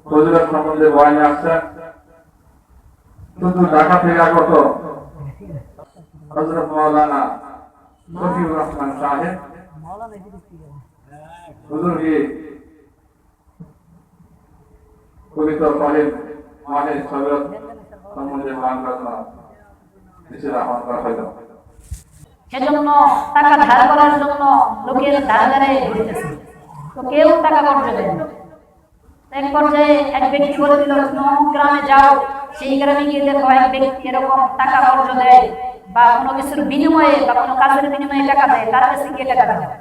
ফজিলত সম্বন্ধে বয়ানে আসছেন। শুধু ঢাকা থেকে আগত হযরত মাওলানা শফিউর রহমান সাহেব হুজুরকে পবিত্র কলেম মাহে শরীয়ত সম্বন্ধে বয়ান করা নিচের আহ্বান করা হলো। সেজন্য টাকা ধার করার জন্য লোকের ধারে ধারে ঘুরতেছে, তো কেউ টাকা কর্জ দেয় না। এক পর্যায়ে এক ব্যক্তি বলে দিল, গ্রামে যাও, সেই গ্রামে গিয়ে দেখো এক ব্যক্তি এরকম টাকা কর্জ দেয় বা কোনো কিছুর বিনিময়ে বা কোনো কাজের বিনিময়ে টাকা দেয়, তার কাছে গিয়ে টাকা দেয়।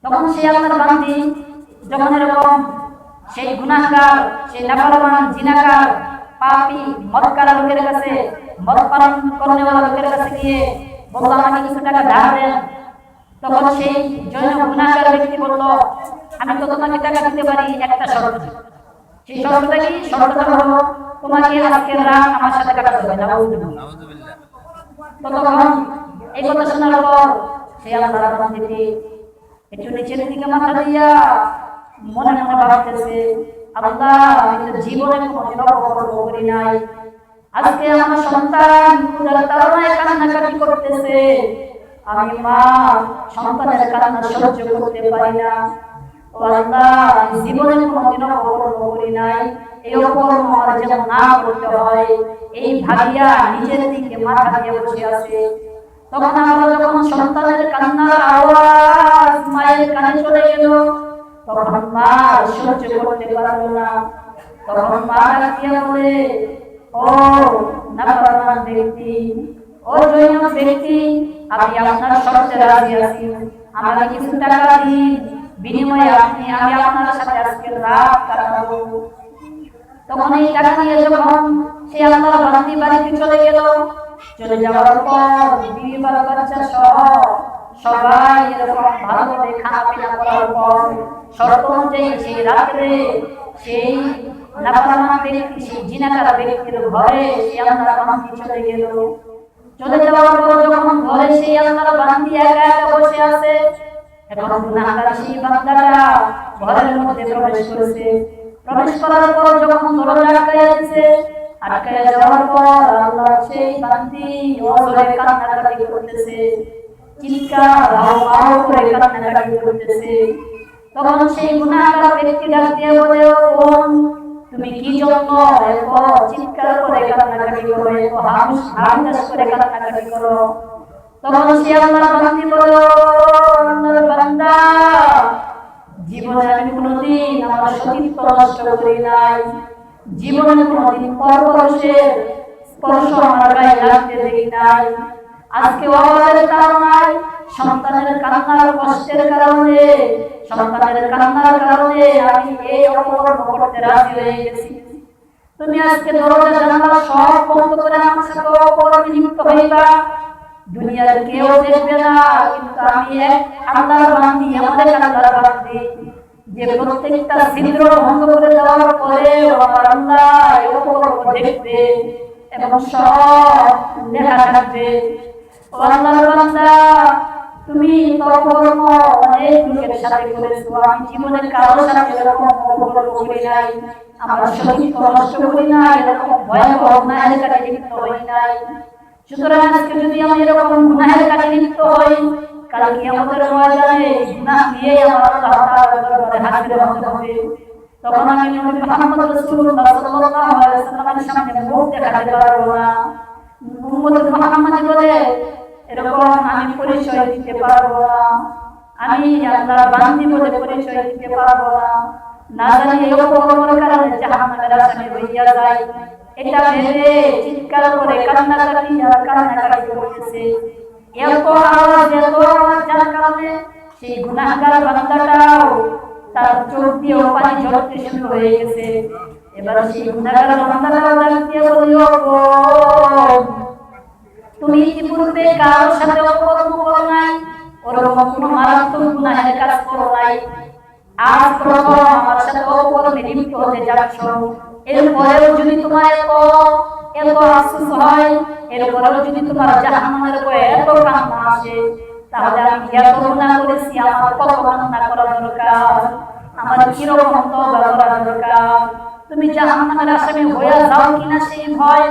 তখন সেই আল্লাহর বান্দী যখন এরকম সেই গুনাহগার, সেই নাফরমান, জিনাকার, পাপী, মদকার লোকের কাছে, মদ পান করনেওয়ালা লোকের কাছে গিয়ে বলল, আমাকে কিছু টাকা ধার দেন। তখন সেই জৈন গুনাহগার ব্যক্তি বলল, আমি তো তোমাকে টাকা দিতে পারি একটা শর্ত। সেই শর্তটা কি? শর্তটা হলো তোমাকে আজকের রাত আমার সাথে কাটাতে হবে। নাউযুবিল্লাহ। তো তখন এই কথা শোনার পর সেই আল্লাহর বান্দাটি একটু নিচের দিকে মাথা দিয়া মনে মনে ভাবতেছে, আল্লাহ, আমি তো জীবনে কোনোদিন অপকর্ম করি নাই। আজকে আমার সন্তান ক্ষুধার তাড়নায় কান্নাকাটি করতেছে, আমি মা সন্তানের কান্না সহ্য করতে পারি না। ও আল্লাহ, জীবনে কোনোদিন অপকর্ম করি নাই, এই অপকর্ম আমার যেন না করতে হয়, এই ভাবিয়া নিজের দিকে মাথা দিয়ে বসে আছে। তখন আমরা যখন সন্তানের কান্নার আওয়াজ মায়ের কানে চলে গেল, তখন মা সহ্য করতে পারল না। তখন মা ডাক দিয়া বলে, ও নাফরমান ব্যক্তি, ও জৈন ব্যক্তি, আমি আপনার শর্তে রাজি আছি, আমাকে কিছু টাকা দিন, বিনিময়ে আমি আপনার সাথে আজকে রাত কাটাবো। তখন এই টাকা নিয়ে যখন সে আল্লাহর বান্দি বাড়িতে চলে গেল, চলে যাওয়ার পর বিবি বাচ্চা সহ সবাই এরকম ভালোভাবে খানা পিনা করার পর শর্ত অনুযায়ী সেই রাত্রে সেই নাফরমান ব্যক্তি, সেই জিনাকার ব্যক্তির ঘরে সে আল্লাহর বান্দি চলে গেল। চলে যাওয়ার পর যখন ঘরে সেই আল্লাহর বান্দি একা একা বসে আছে, এখন গুনাহগার সেই বান্দাটা ঘরের মধ্যে প্রবেশ করেছে। প্রবেশ করার পর যখন দরজা আটকায়া দিয়েছে, আটকায়া যাওয়ার পর আল্লাহ সেই বান্দি ওরে কান্নাকাটি করতেছে, চিৎকার হাও করে কান্নাকাটি করতেছে। তখন সেই গুনাহগার ব্যক্তি ডাক দিয়ে বলে, ও বোন, তুমি কি জন্য এত চিৎকার করে কান্নাকাটি করো, এত হাউস করে কান্নাকাটি করো? তখন সে আল্লাহর বান্দি বলল, আল্লাহর বান্দা, জীবনে আমি কোনোদিন আমার সতীত্ব নষ্ট করি নাই, জীবনে কোনোদিন পরপুরুষের স্পর্শ আমার গায়ে লাগতে দেই নাই। আজকে অভাবের কারণে, সন্তানের কান্নার কষ্টের কারণে, সন্তানের কান্নার কারণে আমি এই অপকর্ম করতে রাজি হয়ে গেছি। তুমি আজকে দরজা জানালা সব বন্ধ করে আমার সাথে অপকর্মে লিপ্ত হইবা, দুনিয়ার কেউ দেখবে না, কিন্তু আমি এক আল্লাহর বান্দি, আমাদের আল্লাহর বান্দি, যে প্রত্যেকটা ছিদ্র বন্ধ করে দেওয়ার পরে আমার আল্লাহ এই অপকর্ম দেখবে এবং সব লেখা থাকবে। ও আল্লাহর বান্দা, তুমি তো অপকর্ম অনেক লোকের সাথে করেছো, আমি জীবনের কারোর সাথে এরকম অপকর্ম করি নাই, আমার সতীত্ব নষ্ট করি নাই, এরকম ভয়াবহ গুনাহের কাজে লিপ্ত হই নাই। সুতরাং আজকে যদি আমি এরকম গুনাহের কাজে লিপ্ত হই, কাল কিয়ামতের ময়দানে গুনাহ নিয়ে আমার আল্লাহ তাআলার দরবারে হাজির হতে হবে। তখন আমি নবী মুহাম্মদ রাসূলুল্লাহ সাল্লাল্লাহু আলাইহি ওয়াসাল্লামের সামনে মুখ দেখাতে পারবো না। উম্মত মুহাম্মদ বলে এরকম আমি পরিচয় দিতে পারবো না, আমি আল্লাহর বান্দি বলে পরিচয় দিতে পারবো না। না জানি এই অপকর্মের কারণে জাহান্নামের আসামি হইয়া যায়, এটা ভেবে চিৎকার করে কান্নাকাটি করতেছে। এত আওয়াজ যার কারণে সেই গুনাহগার বান্দাটাও তার চোখ দিয়ে পানি ঝরতে শুরু হয়ে গেছে। এবার সেই গুনাহগার বান্দাটাও ডাক দিয়ে বলল, তুমি ইতিপূর্বে কারোর সাথে অপকর্ম করো নাই, ওরকম কোনো মারাত্মক গুনাহের কাজ করো নাই, আজ প্রথম আমার সাথে অপকর্মে লিপ্ত হতে যাচ্ছ। এরপরেও যদি তোমার এত আফসোস হয়, এরপরেও যদি তোমার জাহান্নামের ভয়ে এত কান্না আসে, তাহলে আমি এত গুনাহ করেছি, আমার কত কান্না করা দরকার, আমার কিরকম তওবা করা দরকার। জাহান্নামের আসামি হয়ে যাও কিনা সেই ভয়,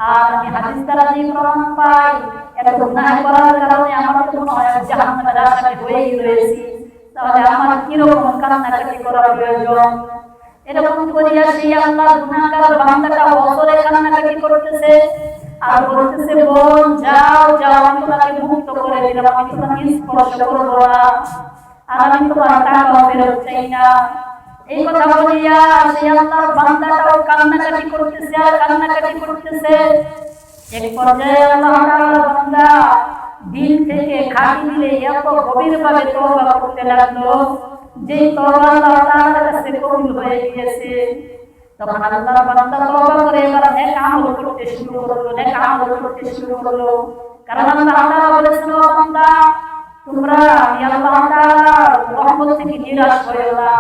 আর আমি হাদিস দ্বারা যে প্রমাণ পাই এত গুনাহ করার কারণে আমার তো মনে হয় জাহান্নামের আসামি হয়েই রয়েছি, তাহলে আমার কিরকম কান্নাকাটি করা প্রয়োজন। এরকম করিয়া সেই আল্লাহ গুনাহগার বান্দাটা অসরে কান্নাকাটি করতেছে আর বলতেছে, বোন যাও যাও, আমি তোমাকে মুক্ত করে দিলাম, আমি তোমাকে স্পর্শ করবো না, আর আমি তোমার টাকা ফেরত চাই না। এই কথা বলিয়া সেই আল্লাহর বান্দাটাও কান্নাকাটি করতেছে আর কান্নাকাটি করতেছে। এক পর্যায়ে আল্লাহ তাআলার বান্দা দিল থেকে খাঁটি দিলে এত গভীরভাবে তওবা করতে লাগলো যে তওবা আল্লাহ তাআলার কাছে কবুল হয়ে গিয়েছে। তখন আল্লাহর বান্দা তওবা করে এবার নেক আমল করতে শুরু করলো, নেক আমল করতে শুরু করলো। কারণ আল্লাহ তাআলা বলেছেন, ও বান্দা তোমরা আমি আল্লাহ তাআলার রহমত থেকে নিরাশ হয়ো না,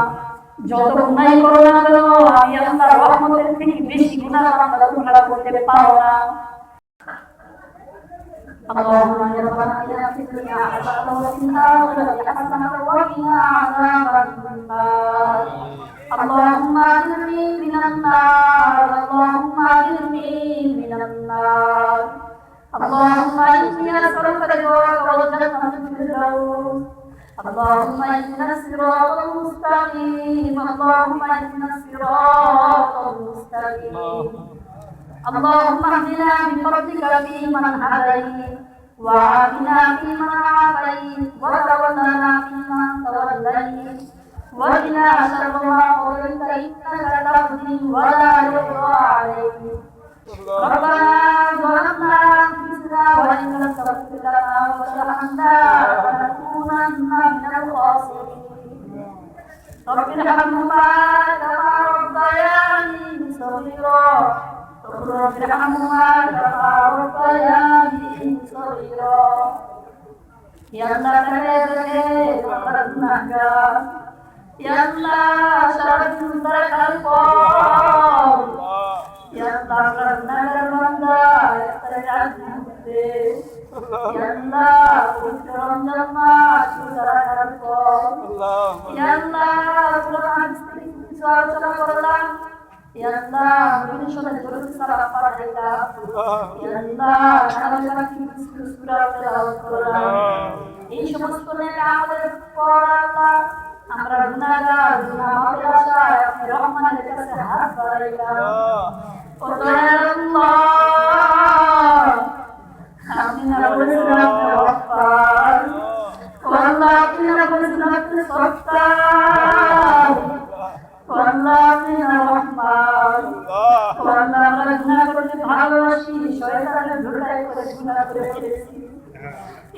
যত গুনাহ করো না কেন আমি আল্লাহর রহমতের থেকে বেশি গুনাহ তোমরা করতে পারো না। اللهم يا ربنا آتنا في الدنيا حسنة وفي الآخرة حسنة وقنا عذاب النار. اللهم أجرني من النار، اللهم أجرني من النار. اللهم إني أسألك رضاك والجنة الفردوس. اللهم اهدنا الصراط المستقيم، اللهم اهدنا الصراط المستقيم. اللهم اهدنا بفضلك فيمن هديت، وعافنا فيمن عافيت، وتولنا فيمن توليت، وقنا شر ما قضيت انك تقضي ولا يقضى عليك. ربنا ظلمنا انفسنا وان لم تغفر لنا وترحمنا لنكونن من الخاسرين. رب ارحمهما كما ربياني صغيرا، رب ارحمهما كما ربياني صغيرا. يا الله كريم ربنا، يا الله شرف درك يا الله ربنا ربنا يسترجع يا الله كرم جما شكرا يا الله قرآن سوال الله يا الله من شر الجرس سرا فرحنا يا الله شر في سورة القرآن এই সমস্ত নেক আমলের পর আল্লাহ আমরা গুনাহগার গুনাহ মাফের আশায় আপনি রহমানের কাছে হাত বাড়াইলাম। ও দয়াল আল্লাহ আপনি না বলেছেন আপনি গফফার, ও আল্লাহ আপনি না বলেছেন আপনি সত্তার, ও আল্লাহ আপনি না রহমান, ও আল্লাহ আমরা গুনাহ করতে ভালোবাসি, শয়তানের ধোঁকায় করে গুনাহ করে ফেলেছি।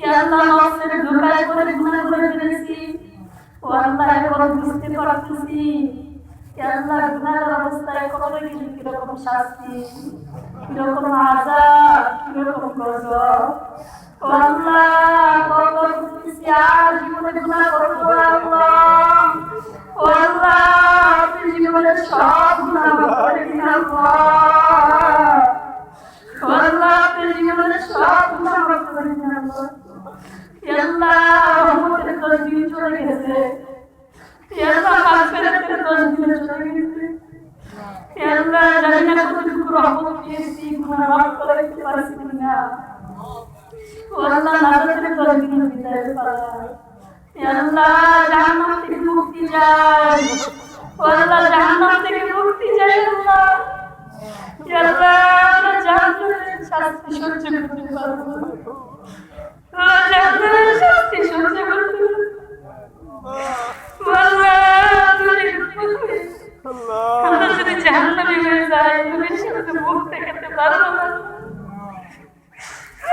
ইয়া আল্লাহ নফসের ধোঁকায় করে গুনাহ করে ফেলেছি। ও আল্লাহ এখন বুঝতে পারতেছি ইয়া আল্লাহ গুনাহের অবস্থায় কত কিছু কিরকম শাস্তি, কিরকম আযাব, কিরকম গজব। ও আল্লাহ কত বুঝতেছি আর জীবনে গুনাহ করবো আল্লাহ। ও আল্লাহ আপনি জীবনের সব গুনাহ মাফ করে দিন আল্লাহ। ও আল্লাহ আপনি জীবনের সব গুনাহ মাফ করে দিন আল্লাহ। ইয়া আল্লাহ রহমতের তোর দিন চলে গেছে, ইয়া আল্লাহ মাগফিরাতের তোর দিন চলে গেছে। ইয়া আল্লাহ জানি না কতটুকু রহমত পেয়েছি, গুনাহ মাফ করে দিতে পারছি না। ও আল্লাহ নাজাতের তোর দিন বিদায় পাড়া। ইয়া আল্লাহ জাহান্নাম থেকে মুক্তি চাই, ও আল্লাহ জাহান্নাম থেকে মুক্তি চাই আল্লাহ। ইয়া আল্লাহ আমরা জাহান্নামের শাস্তি সহ্য করতে পারবো না, জাহান্নামের শাস্তি সহ্য করতে আমরা যদি জাহান্নামী হয়ে যাই নবীর সাথে মুখ দেখাতে পারবো না।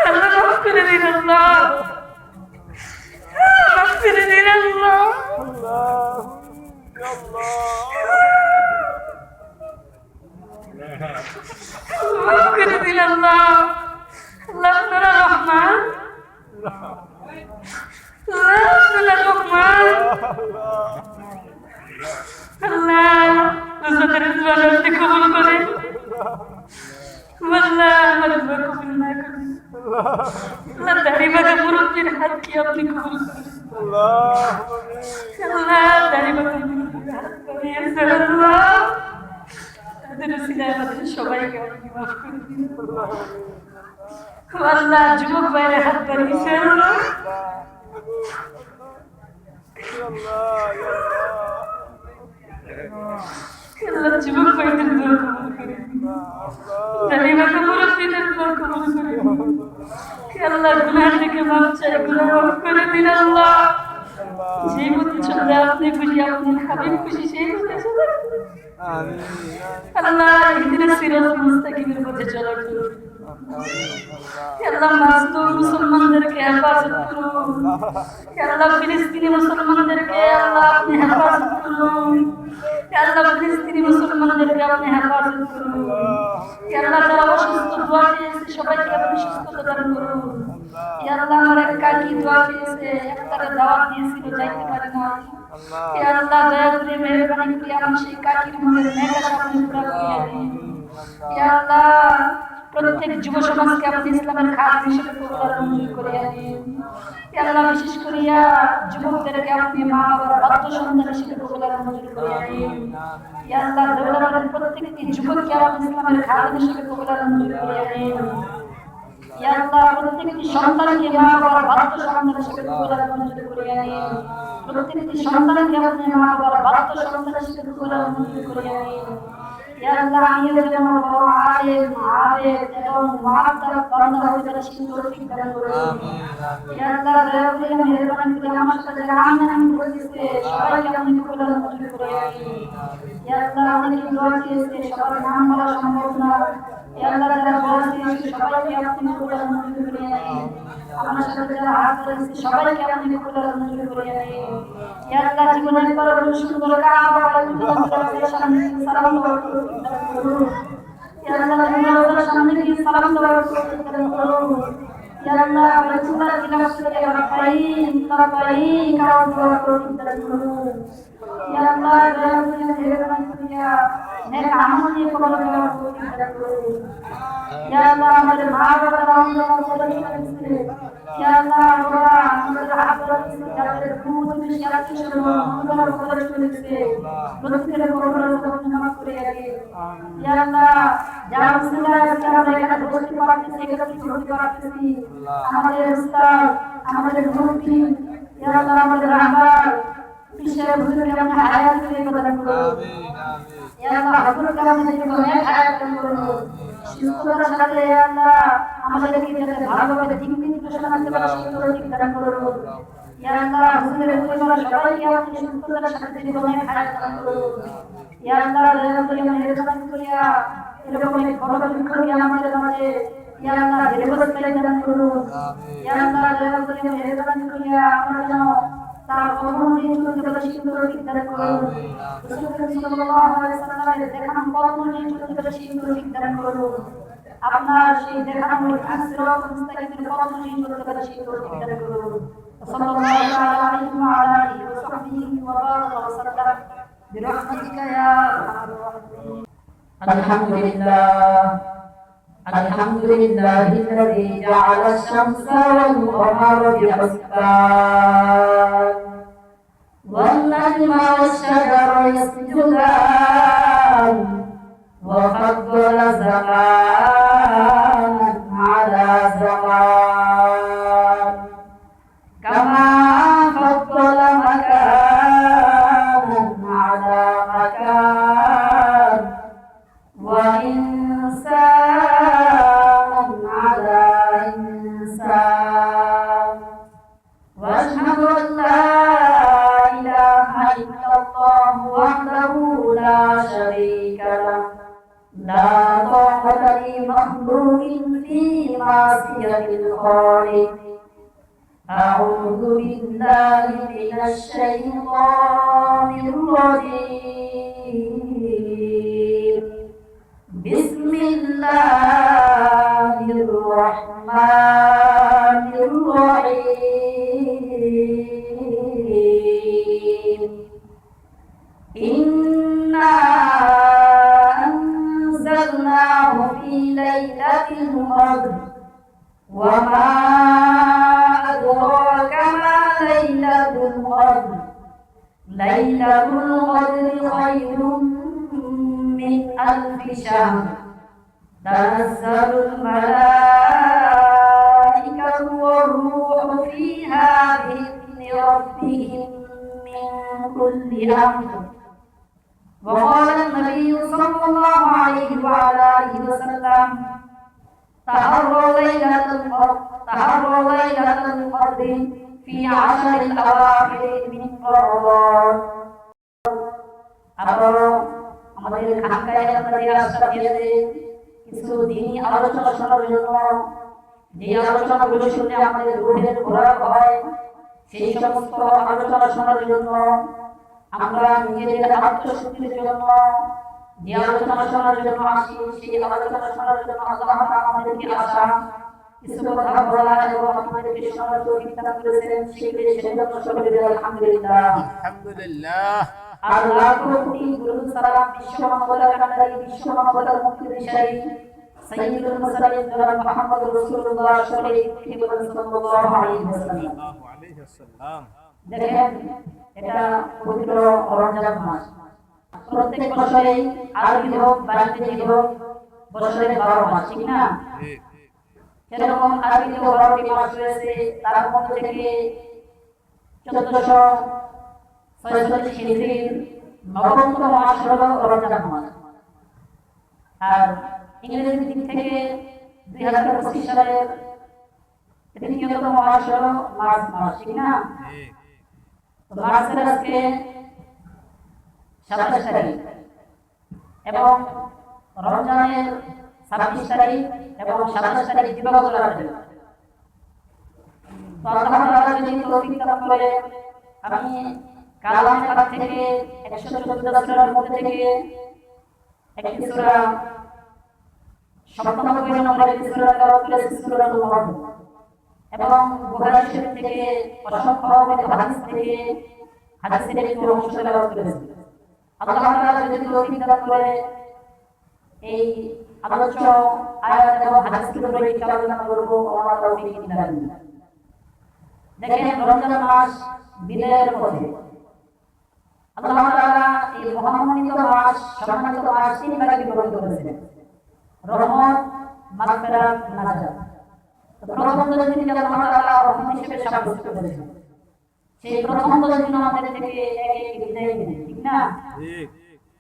আল্লাহ মাফ করে দিন আল্লাহ, মাফ করে দিন আল্লাহ। মাফ করে দিন আল্লাহ। আল্লাহ আপনারা রহমান, আপনারা রহমান। আল্লাহ রোজাদার ইবাদতকে কবুল করে, আল্লাহ আমার দোয়া কবুল না করেন। আল্লাহ দাড়িবাঁধা মুরব্বির হাতকে আপনি কবুল করেন। আল্লাহ দাড়িবাঁধা মুরব্বির হাত বাড়িয়েছেন আল্লাহ। মুক্তির উসিলায় আমাদের সবাইকে আপনি মাফ করে দিন আল্লাহ যুবক ভাইয়ের হাত বাড়িয়েছে আল্লাহ আল্লাহ যুবক ভাইদের দোয়া কবুল করে দিন তালিবাকে মুরব্বিদের দোয়া কবুল করে দিন আল্লাহ গুনাহ থেকে মাফ চাই গুনাহ মাফ করে দিন আল্লাহ যে মতো চলে আপনি খুশি আপনি হাবিব খুশি সেই মতো চলে আল্লাহ ইহদিনাস সিরাতাল মুস্তাকিমের পথে চলার আল্লাহ মাসলুম মুসলমানদেরকে হেফাজত করুন আল্লাহ ফিলিস্তিনি মুসলমানদেরকে আল্লাহ আপনি হেফাজত করুন আল্লাহ ফিলিস্তিনি মুসলমানদেরকে আপনি হেফাজত করুন আল্লাহ যারা অসুস্থ দোয়া চেয়েছে সবাইকে আপনি সুস্থতা দান করুন আল্লাহ আমার এক কাকি দোয়া চেয়েছে একটারে দাওয়াত দিয়েছিল যাইতে পারে না আল্লাহ দয়া করে মেহেরবানি করে আমার সেই কাকির মনের নেক আশা আপনি পুরা করিয়ে দিন আল্লাহ প্রত্যেক যুব সমাজকে আপনি ইসলামের খাদেম হিসেবে কবুল মঞ্জুর করিয়া দিন আল্লাহ বিশেষ করিয়া যুবকদেরকে আপনি মা বাবার বাধ্য সন্তান হিসেবে কবুল মঞ্জুর করিয়া দিন আল্লাহ দেওলার প্রত্যেকটি যুবককে আপনি ইসলামের খাদেম হিসেবে কবুল মঞ্জুর করিয়া দিন আল্লাহ প্রত্যেকটি সন্তানকে মা বাবার বাধ্য সন্তান হিসেবে কবুল মঞ্জুর করিয়া দিন প্রত্যেকটি সন্তানকে আপনি মা বাবার বাধ্য সন্তান হিসেবে কবুল মঞ্জুর করিয়া দিন আল্লাহ আমি যেন বড় আলেম আবেদ এবং মুআদ্দাব বান্দা হতে রসিদ তৌফিক দান করুন আল্লাহ দয়া করে মেহেরবানি করে আমার সাথে আমিন বলতেছে সবাইকে আপনি কবুল মঞ্জুর করে দিন আল্লাহ অনেক দোয়া চেয়েছে সবার নাম বলা সম্ভব না আল্লাহ যারা দোয়া চেয়েছে সবাইকে আপনি কবুল মঞ্জুর করে দিন আমার সাথে যারা হাত ধরেছে সবাইকে আপনি কবুল মঞ্জুর করে দিন আল্লাহ জীবনের পর সুন্দর কাবা আল্লাহ সামনে সালাম করুন আল্লাহ জীবনের সামনে কি সালাম করুন আল্লাহ রাসূলুল্লাহ জিনাতে রাব্বাইন রাব্বাইন কাও দোয়া করুন আল্লাহ দয়া করে মেহেরবানি করিয়া নেক আমল দিয়ে কবুল করুন আল্লাহ আমাদের মা বাবা আমাদের করেছে আল্লাহ বাবা আমাদের হাত ধরেছে যাদের খুব বেশি আছে শুনো আমাদের কবুল করেছে প্রত্যেকের কবুল মাফ করে দিন আল্লাহ যারা মুসলিমরা আমরা এখানে বসতে পারতেছি এখানে বসতে পারতেছি আমাদের উস্তাদ আমাদের মুফতি আল্লাহ আমাদের রাহবার পিছনে বুঝুন আপনি হায়াত দিয়ে প্রদান করুন আল্লাহ হযরত আমাদের জীবনে হায়াত দান করুন সুস্থতার সাথে আল্লাহ আমাদেরকে যাতে ভালোভাবে দিন শোনাতে পারে সুস্থতা দান করুন আল্লাহ হুজুরের পরিবার সবাইকে আপনি সুস্থতার সাথে জীবনে হায়াত দান করুন আল্লাহ দয়া করে মেহেরবানি করিয়া এরকম এক বড় বিক্রমী আমাদের মাঝে আল্লাহ দীর্ঘস্থায়ী দান করুন আল্লাহ দয়া করে মেহেরবানি করিয়া আমরা যেন তার কর্মময় চলতে পারে সুন্দর দান করুন রাসূলুল্লাহ সাল্লাল্লাহু আলাইহি ওয়াসাল্লামের দেখানো কর্মময় চলতে পারে সুন্দর দান করুন আপনার সেই দেখানো সিরাত মুস্তাকিমের কর্মময় চলতে পারে সুন্দর দান করুন সাল্লাল্লাহু আলাইহি ওয়া আলিহি ওয়া সাহবিহি ওয়া বারাকা ওয়া সাল্লাম برحمتك يا ارحم الراحمين الحمد لله الذي جعل الشمس والقمر بحسبان والنجم والشجر يسجدان وفضل زمانا على زمان كما فضل مكانا على مكان وإنسانا على إنسان وأشهد أن لا إله إلا الله وحده لا شريك له لا طاقة لمخلوق في معصية الخالق أعوذ بالله من الشيطان الرجيم بسم الله الرحمن الرحيم إنا أنزلناه في ليلة القدر وما أدراك ما ليلة القدر ليلة القدر خير من ألف شهر تنزل الملائكة والروح فيها بإذن ربهم من كل أمر. وقال النبي صلى الله عليه وعلى آله وسلم تحروا ليلة القدر في 10 الأواخر من رمضان. আমাদের খানকায় আপনাদের আশা দিয়েছে কিছু দিনই আলোচনা শোনার জন্য, যে আলোচনাগুলো শুনলে আমাদের রুহের খোরাক হয়, সেই সমস্ত আলোচনা শোনার জন্য, আমরা নিজেদের আত্মশুদ্ধির জন্য যে আলোচনা শোনার জন্য আসি, সেই আলোচনা শোনার জন্য আল্লাহ তাআলা আমাদেরকে আসা, কিছু কথা বলা এবং আপনাদেরকে শোনার তৌফিক দান করেছেন। সেজন্য সকলে বলি আলহামদুলিল্লাহ। আলহামদুলিল্লাহ। আল্লাহ কোটি দুরূদ সালাম বিশ্ব মানবতার কান্ডারি, বিশ্ব মানবতার মুক্তির দিশারি সাইয়্যিদুল মুরসালিন জনাব মুহাম্মদুর রাসূলুল্লাহ সাল্লাল্লাহু আলাইহি ওয়াসাল্লাম। দেখেন, এটা পবিত্র রমজান মাস। প্রত্যেক বছরে আরবি হোক বাংলাদেশি হোক বছরে 12 মাস, ঠিক না? সেরকম আরবিতে 12টি মাস রয়েছে। তার মধ্যে থেকে 1446 হিজরির 9তম মাস হলো রমজান মাস, আর ইংরেজি দিক থেকে 2025 সালের 3য়তম মাস হলো মার্চ মাস, ঠিক না? তো মার্চের আজকে 27 তারিখ এবং রমজানের 26 তারিখ এবং 27 তারিখ দিবাগত রাতে। তো আল্লাহ তাআলা যদি তৌফিক দান করে, আমি কালামের পাক থেকে 114 সূরার মধ্যে থেকে একটি সূরা 97 নম্বরের একটি সূরা তেলাওয়াত করেছি, সূরাতুল মুহাম্মদ, এবং বুখারী শরীফ থেকে অসংখ্য হাদিস থেকে হাদিসের একটি অংশ তেলাওয়াত করেছি। আল্লাহ তাআলা যদি তৌফিক দান করে, এই আলোচ্য আয়াত এবং হাদিসের উপরে আলোচনা করব। আমার তৌফিক দান। দেখেন, রমজান মাস বিদায়ের পথে। আল্লাহ তাআলা এই মহামহিত মাস, সম্মানিত মাস 3 ভাগে বিভক্ত করেছেন: রহমত, মাগফিরাত, নাজাত। তো প্রথম 10 দিনকে আল্লাহ তাআলা রহমত হিসেবে সাব্যস্ত করেছেন। সেই প্রথম 10 দিন আমাদের থেকে এক বিদায় দিন, ঠিক না? ঠিক।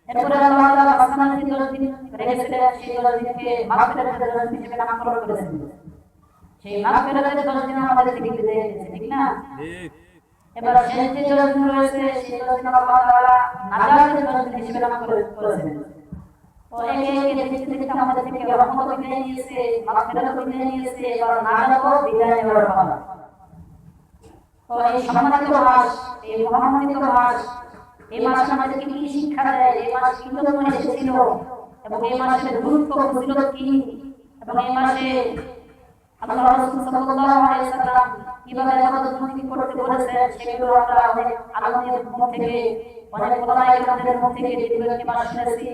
এরপরে আল্লাহ তাআলা মাঝখানে 10 দিন রেখেছিলেন, সেই 10 দিনকে মাগফিরাতের 10 দিন হিসেবে নামকরণ করেছেন। সেই মাগফিরাতের 10 দিন আমাদের থেকে বিদায় দিয়েছে, ঠিক না? ঠিক। এবার শেষ যে 10 দিন রয়েছে, সেই 10 দিন আল্লাহ তাআলা নাজাতের 10 দিন হিসেবে নামকরণ করেছেন। তো একে একে আমাদের থেকে রহমত বিদায় নিয়েছে, মাগফিরাত বিদায় নিয়েছে, এবার নাজাতও বিদায় নেওয়ার পালা। তো এই সম্মানিত মাস, এই মহামহিত মাস, এই মাস আমাদেরকে কি শিক্ষা দেয়, এই মাস কি জন্য এসেছিল এবং এই মাসের গুরুত্ব ফজিলত কি, এবং এই মাসে আল্লাহ রাসূল সাল্লাল্লাহু আলাইহি ওয়াসাল্লাম কিভাবে ইবাদত বন্দেগী করতে বলেছেন, সেগুলো আমরা অনেক আলেমদের মুখ থেকে, অনেক উলামায়ে কেরামদের মুখ থেকে দীর্ঘ মাস শুনেছি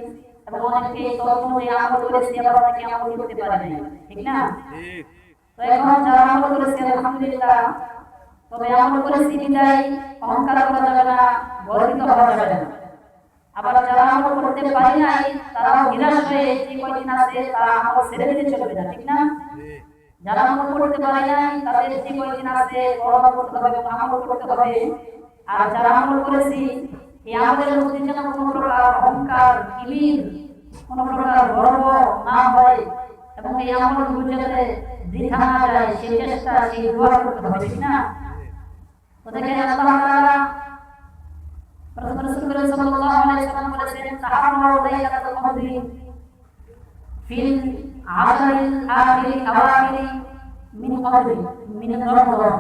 এবং অনেকে তদনুযায়ী আমল করেছি, আবার অনেকে আমল করতে পারে না, ঠিক না? ঠিক। তো এখন যারা আমল করেছে আলহামদুলিল্লাহ, তবে আমল করেছি বিদায় অহংকার করা যাবে না, গর্বিত হওয়া যাবে না। আবার যারা আমল করতে পারে নাই, তারাও নিরাশ হয়ে যে কয়দিন আছে তারা আমল ছেড়ে দিতে চলবে না, ঠিক না? যারা আমল করতে পারে নাই, তাদের যে কয়দিন আছে তওবা করতে হবে, আমল করতে হবে। আর যারা আমল করেছি, এই আমলের মধ্যে যেন কোনো প্রকার অহংকার, কিবির, কোনো প্রকার গর্ব না হয় এবং এই আমল বুঝতে দ্বিধা না যায়, সেই চেষ্টা, সেই দোয়া করতে হবে, ঠিক না? তো দেখেন, আল্লাহ তাআলা রাসূল সাল্লাল্লাহু আলাইহি ওয়াসাল্লাম বলেছেন, তাহাররু লাইলাতুল কদরি ফিল 10 আখিরি আওয়াখিরি মিন কদরি মিন রমাদান।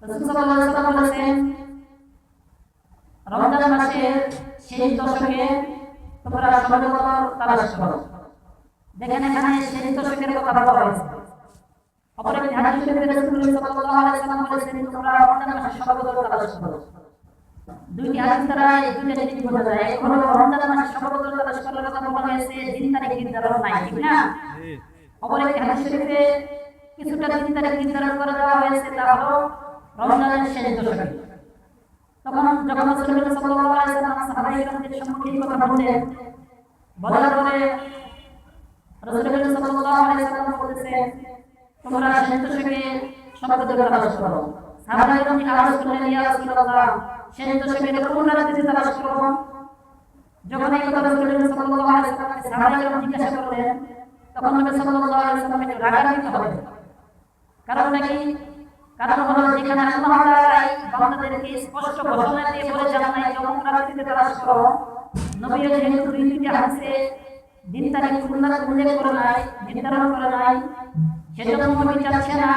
রাসূল সাল্লাল্লাহু আলাইহি ওয়াসাল্লাম বলেছেন, রমজান মাসের শেষ দশকে তোমরা শবে কদর তালাশ করো। দেখেন, এখানে শেষ দশকের কথা বলা হয়েছে। অপর একটি হাদিস শরীফে রাসূল সাল্লাল্লাহু আলাইহি ওয়াসাল্লাম বলেছেন, তোমরা রমজান মাসের শবে কদর তালাশ করো। দুইটি হাদিস দ্বারা এই দুইটা জিনিস বোঝা যায়। এক হলো রমজান মাসের শবে কদর তালাশ করার কথা বলা হয়েছে, দিন তারিখ নির্ধারণ নাই, ঠিক না? অপর একটি হাদিস শরীফে কিছুটা দিন তারিখ নির্ধারণ করে দেওয়া হয়েছে, তা হলো রমজানের শেষ দশকে। তখন যখন রাসূল সাল্লাল্লাহু আলাইহি ওয়াসাল্লাম সাহাবায়ে কেরামদের সম্মুখে কথা বললেন, বলার পরে রাসূল সাল্লাল্লাহু আলাইহি ওয়াসাল্লাম বলেছেন তোমরা সেন্তোষকে সম্পদের তালাশ করো। সাহাবায়ে কেরাম আরজ করলেন ইয়া রাসূলুল্লাহ সেন্তোষকে কোন রাস্তাতে তালাশ করব? যখন এই কথা রাসূল সাল্লাল্লাহু আলাইহি ওয়াসাল্লাম সাহাবায়ে কেরাম জিজ্ঞাসা করলেন তখন নবী সাল্লাল্লাহু আলাইহি ওয়াসাল্লাম একটু রাগান্বিত হলেন। কারণ নাকি কারণ হলো যেখানে আল্লাহ তাআলা বান্দাদেরকে স্পষ্ট ঘোষণা দিয়ে বলে জানায় যখন রাত্রিতে তালাশ করো, নবী যেহেতু দুইটা হাদিসে দিন তারিখ উল্লেখ করে নাই, নির্ধারণ করে নাই, সেজন্য নবী চাচ্ছে না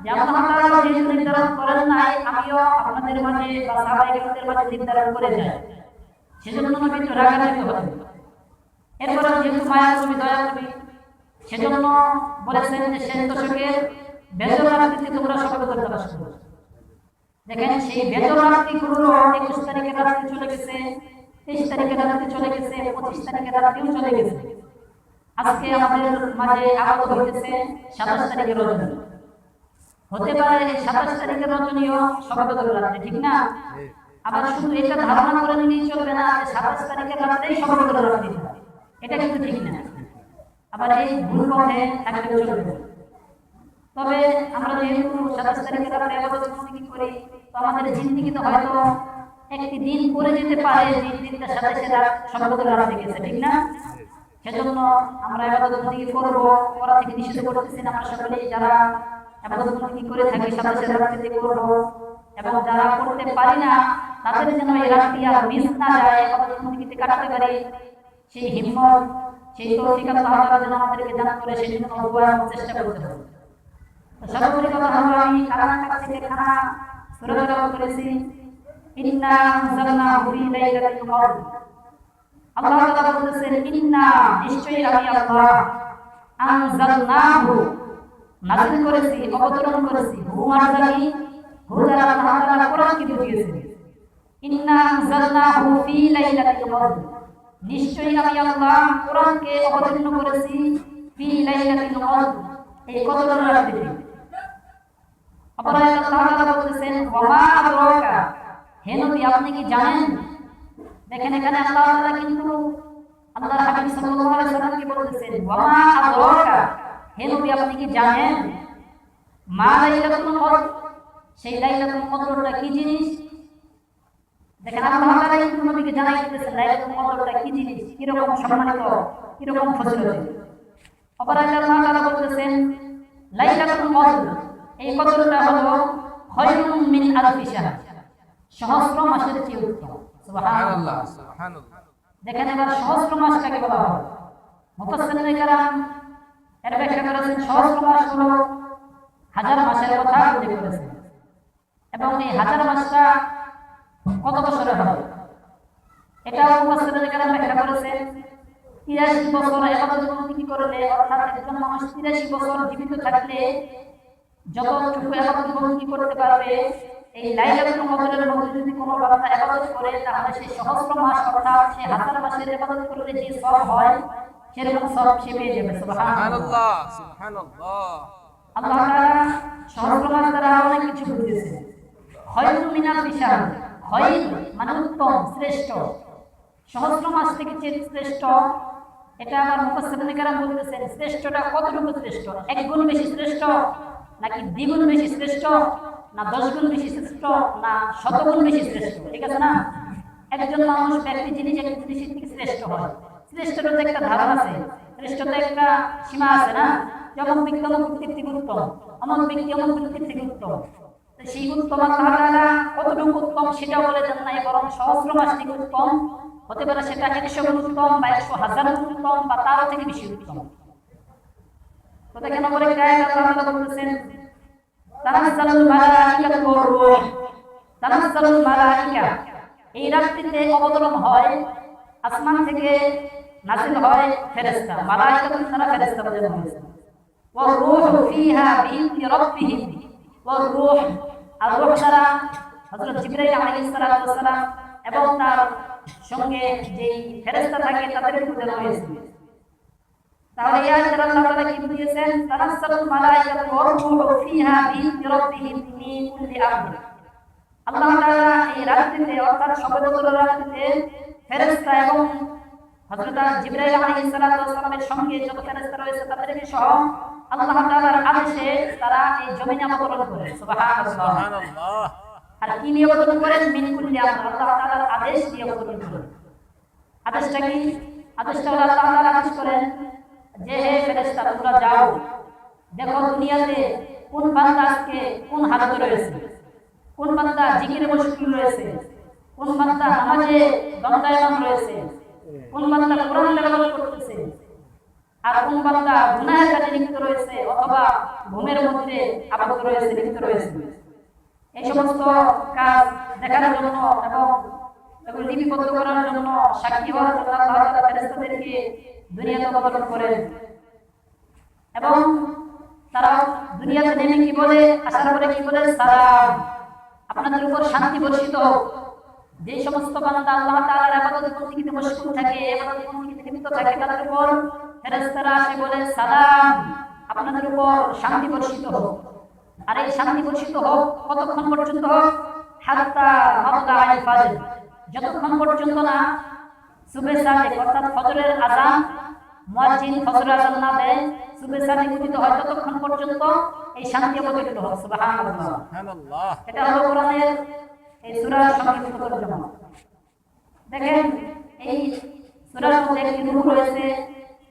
যে আল্লাহ তাআলা যেহেতু নির্ধারণ করেন নাই আমিও আপনাদের মাঝে বা সাহাবায়ে কেরামদের মাঝে নির্ধারণ করে যাই, সেজন্য নবী একটু রাগান্বিত হলেন। এরপরে যেহেতু মায়া নবী দয়া নবী সেজন্য বলেছেন যে সেন্তোষকের বেজর রাত্রিতে তোমরা সতর্কতা তালাশ করো। দেখেন সেই বেজর রাত্রিগুলো 21 তারিখের রাত্রি চলে গেছে, 23 তারিখের রাত্রি চলে গেছে, 25 তারিখের রাত্রিও চলে গেছে। আজকে আমাদের মাঝে আগত হইতেছে 27 তারিখের রজনী। হতে পারে 27 তারিখের রজনীও সতর্কতার রাত্রি, ঠিক না? আবার শুধু এটা ধারণা করে নিয়ে চলবে না যে 27 তারিখের রাত্রেই সতর্কতার রাত্রি, এটা কিন্তু ঠিক না। আবার এই ভুল পথে থাকলে চলবে না। তবে আমরা যেহেতু 27 তারিখের রাতে ইবাদত বন্দেগী করি, তো আমাদের জিন্দেগিতে হয়তো একটি দিন পরে যেতে পারে যে দিনটা 27 রাত সতর্কতার রাত গেছে, ঠিক না? সেজন্য আমরা ইবাদত বন্দেগী করব, করা থেকে নিষেধ করতেছি না। আমরা সকলেই যারা ইবাদত বন্দেগী করে থাকি 27 রাতে করব, এবং যারা করতে পারি না তাদের যেন এই রাতটি আর মিস না যায়, ইবাদত বন্দেগীতে কাটাতে পারি, সেই হিম্মত সেই তৌফিক আল্লাহ তাআলা যেন আমাদেরকে দান করে, সেই জন্য দোয়া চেষ্টা করতে হবে। সর্বোপরি কথা হলো আমি কারানাকার থেকে খানা সূরা তেলাওয়াত করেছি ইন্না আনজালনাহু ফি লাইলাতিল কদর। আল্লাহ তাআলা বলেছেন ইন্না নিশ্চয়ই আমি আল্লাহ আনজালনাহু নাযিল করেছি, অবতরণ করেছি, হু মারজানি হু দ্বারা আল্লাহ তাআলা কোরআনকে বুঝিয়েছেন। ইন্না আনজালনাহু ফি লাইলাতিল কদর নিশ্চয়ই আমি আল্লাহ কোরআনকে অবতীর্ণ করেছি ফি লাইলাতিল কদর এই কদরের রাত্রিতে। অপর আয়াতে আল্লাহ তাআলা বলতেছেন ওয়া মা আদরাকা হে নবী আপনি কি জানেন? দেখেন এখানে আল্লাহ তাআলা কিন্তু আল্লাহর হাবিব সাল্লাল্লাহু আলাইহি ওয়াসাল্লামকে বলতেছেন ওয়া মা আদরাকা হে নবী আপনি কি জানেন? মা লাইলাতুল কদর সেই লাইলাতুল কদরটা কি জিনিস? দেখেন আল্লাহ তাআলা কিন্তু নবীকে জানাই দিতেছেন লাইলাতুল কদরটা কি জিনিস, কি রকম সম্মানিত, কি রকম ফজিলত। অপর আয়াতে আল্লাহ তাআলা বলতেছেন লাইলাতুল কদর এই কদরটা হলো খায়রুম মিন আলফি শাহর, সহস্র মাসের চেয়ে উত্তম। সুবহানাল্লাহ সুবহানাল্লাহ। দেখেন এবার সহস্র মাস কাকে বলা হয়? মুফাসসিরিনে কেরাম এর ব্যাখ্যা করেছেন সহস্র মাস হলো হাজার মাসের কথা উল্লেখ করেছেন, এবং এই হাজার মাসটা কত বছরের হবে এটাও মুফাসসিরিনে কেরাম ব্যাখ্যা করেছেন 83 বছর ইবাদত বন্দেগী করলে, অর্থাৎ একজন মানুষ 83 বছর জীবিত থাকলে যতটুকু ইবাদত বন্দেগী করতে পারবে, এই লাইলাতুল কদরের মধ্যে যদি কোনো বান্দা ইবাদত করে তাহলে সে সহস্র মাস অর্থাৎ সে হাজার মাসের ইবাদত করলে যে সওয়াব হয় সেরকম সওয়াব সে পেয়ে যাবে। সুবহানাল্লাহ সুবহানাল্লাহ। আল্লাহ তাআলা সহস্র মাস দ্বারা অনেক কিছু বুঝিয়েছেন। খায়রুম মিন আলফি শাহর, খায়র মানে উত্তম, শ্রেষ্ঠ, সহস্র মাস থেকে চেয়ে শ্রেষ্ঠ। এটা আবার মুফাসসিরিনে কেরাম বলতেছেন শ্রেষ্ঠটা কতটুকু শ্রেষ্ঠ? এক গুণ বেশি শ্রেষ্ঠ, নাকি দ্বিগুণ বেশি শ্রেষ্ঠ, না 10 গুণ বেশি শ্রেষ্ঠ, না 100 গুণ বেশি শ্রেষ্ঠ? ঠিক আছে না? একজন মানুষ ব্যক্তি জিনিস এক জিনিসের থেকে শ্রেষ্ঠ হয়, শ্রেষ্ঠটার তো একটা ধারণা আছে, শ্রেষ্ঠতার একটা সীমা আছে না? যেমন ব্যক্তি অমুক ব্যক্তির থেকে উত্তম, অমুক ব্যক্তি অমুক ব্যক্তির থেকে উত্তম, তো সেই উত্তম আল্লাহ তাআলা কতটুকু উত্তম সেটা বলে দেন নাই, বরং সহস্র মাস থেকে উত্তম হতে পারে সেটা 100 গুণ উত্তম বা 100,000 গুণ উত্তম বা তারও থেকে বেশি উত্তম। তো দেখেন পরে আয়াতে আল্লাহ তাআলা বলতেছেন তানাজ্জালুল মালাইকাতু ওয়ার রূহ, তানাজ্জালুল মালাইকা এই রাত্রিতে অবতরণ হয়, আসমান থেকে নাযিল হয় ফেরেশতা, মালাইকাতুন তারা ফেরেশতা বোঝানো হয়েছে। ওয়ার রূহ ফিহা বিইذনি রাব্বিহিম, ওয়ার রূহ আর রূহ দ্বারা হযরত জিবরাইল আলাইহিস সালাতু ওয়াস সালাম এবং তার সঙ্গে যেই ফেরেশতা থাকে তাদের বোঝানো হয়েছে। তাহলে এই আয়াতে আল্লাহ তাআলা কি বুঝিয়েছেন? তানাজ্জালুল মালাইকাতু ওয়ার রূহু ফিহা বিইذনি রাব্বিহিম মিন কুল্লি আমর। আল্লাহ তাআলা এই রাত্রিতে অর্থাৎ শবে বদরের রাত্রিতে ফেরেশতা এবং হযরত জিবরাইল আলাইহিস সালামের সঙ্গে যত ফেরেশতা রয়েছে তাদেরকে সহ আল্লাহ তাআলার আদেশে তারা এই জমিনে অবতরণ করে। সুবহানাল্লাহ। আর কি নিয়ে অবতরণ করেন? মিন কুল্লি আমর, আল্লাহ তাআলার আদেশ দিয়ে অবতরণ করেন। আদেশটা কি? আদেশটা হলো আল্লাহ তাআলা আদেশ করেন যে হে ফেরেশতা তোমরা যাও, দেখো দুনিয়াতে কোন বান্দা আজকে কোন হালতে রয়েছে, কোন বান্দা জিকিরে মশগুল রয়েছে, কোন বান্দা নামাজে দণ্ডায়মান রয়েছে, কোন বান্দা কোরআন তেলাওয়াত করতেছে, আর কোন বান্দা গুনাহের কাজে লিপ্ত রয়েছে অথবা ঘুমের মধ্যে আবদ্ধ রয়েছে, লিপ্ত রয়েছে। এই সমস্ত কাজ দেখার জন্য এবং এগুলো লিপিবদ্ধ করার জন্য, সাক্ষী হওয়ার জন্য আল্লাহ তাআলা ফেরেশতাদেরকে দুনিয়াতে অবতরণ করেন। এবং তারা দুনিয়াতে নেমে কি বলে, আসার পরে কি বলে? সালাম, আপনাদের উপর শান্তি বর্ষিত হোক। যে সমস্ত বান্দা আল্লাহ তাআলার ইবাদত বন্দেগীতে মশগুল থাকে, ইবাদত বন্দেগীতে লিপ্ত থাকে, তাদের উপর ফেরেশতারা এসে বলে সালাম, আপনাদের উপর শান্তি বর্ষিত হোক। আর এই শান্তি বর্ষিত হোক কতক্ষণ পর্যন্ত হোক? হাত্তা মাতলা'আল ফাজর, যতক্ষণ পর্যন্ত না সুবহে সাদিক অর্থাৎ ফজরের আযান, মুয়াজ্জিন ফজরের আযান না দেয়, সুবহে সাদিক উদিত হয়, ততক্ষণ পর্যন্ত এই শান্তি অবতীর্ণ হয়। সুবহানাল্লাহ। এটা হলো কোরআনের এই সূরার সংক্ষিপ্ত তর্জমা। দেখেন এই সূরার মধ্যে একটি রূহ রয়েছে,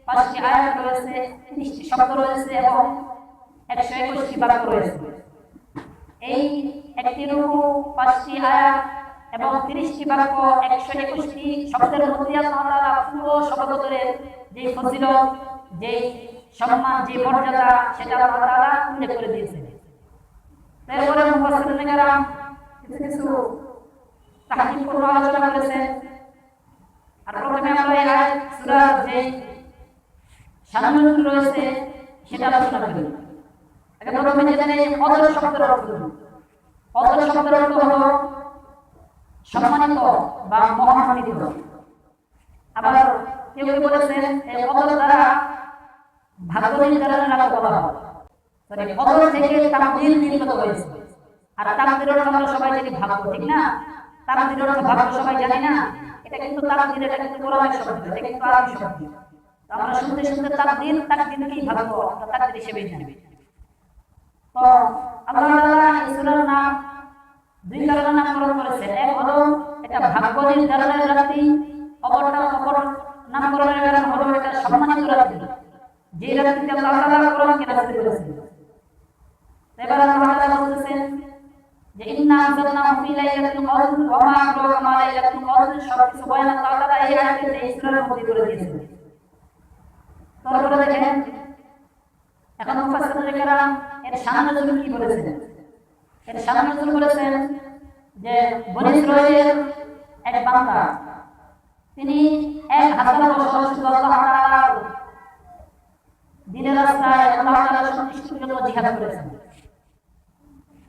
৫টি আয়াত রয়েছে, ৩০টি শব্দ রয়েছে এবং ১২১টি বাক্য রয়েছে। এই একটি রূহ, ৫টি আয়াত এবং ৩০টি বাক্য, ১২১টি শব্দের মধ্যে আল্লাহ তাআলা পুরো শব্দদের যে ফজিলত, যে সম্মান, যে মর্যাদা, সেটা আল্লাহ তাআলা উল্লেখ করে দিয়েছেন। তারপরে মুফাসসিরিনে কেরাম কিছু কিছু তাহকিকপূর্ণ আলোচনা করেছেন। আর প্রথমে আমরা এই আয়াত সূরার যে শানুল রয়েছে সেটা আলোচনা করি। আগে প্রথমে জেনে নেই কদর শব্দের অর্থ। কদর শব্দের অর্থ হলো সম্মানিত বা মহান্বিত। আবার কেউ কেউ বলেছেন এই কদর দ্বারা ভাগ্য নির্ধারণের কথা বলা হয়। কদর থেকে তাকদীর নির্গত হয়েছে। আর তাকদীর অর্থ আমরা সবাই জানি ভাগ্য, ঠিক না? তাকদীর অর্থ ভাগ্য সবাই জানি না? এটা কিন্তু তাকদীর, এটা কিন্তু কোরআনের শব্দ, এটা কিন্তু আরবি শব্দ। আমরা শুনতে শুনতে তাকদীর, তাকদীরকেই ভাগ্য আমরা তাকদীর হিসেবে জানি। তো আল্লাহ তাআলা এই সূরার নাম দুই কারণে নামকরণ করেছেন। এক হলো এটা ভাগ্য নির্ধারণের রাত্রি, অপর নামকরণের কারণ হলো এটা সম্মানিত রাত্রি, যে রাত্রিতে আল্লাহ তাআলা কোরআনকে নাযিল করেছেন। এবার আল্লাহ তাআলা বলতেছেন যে ইন্না আনজালনাহু ফি লাইলাতিল কদর ওয়া মা আদরাকা মা লাইলাতুল কদর, সবকিছু বয়ান আল্লাহ তাআলা এই আয়াতে এই সূরার মধ্যে করে দিয়েছেন। তারপরে দেখেন এখন মুফাসসিরিনে কেরাম এর শান নজুল কি বলেছেন? এর শান নজুল বলেছেন যে বনী ইসরাঈলের এক বান্দা, তিনি 1000 বছর শুধু আল্লাহ তাআলার দ্বীনের রাস্তায় আল্লাহ তাআলার সন্তুষ্টির জন্য জিহাদ করেছেন।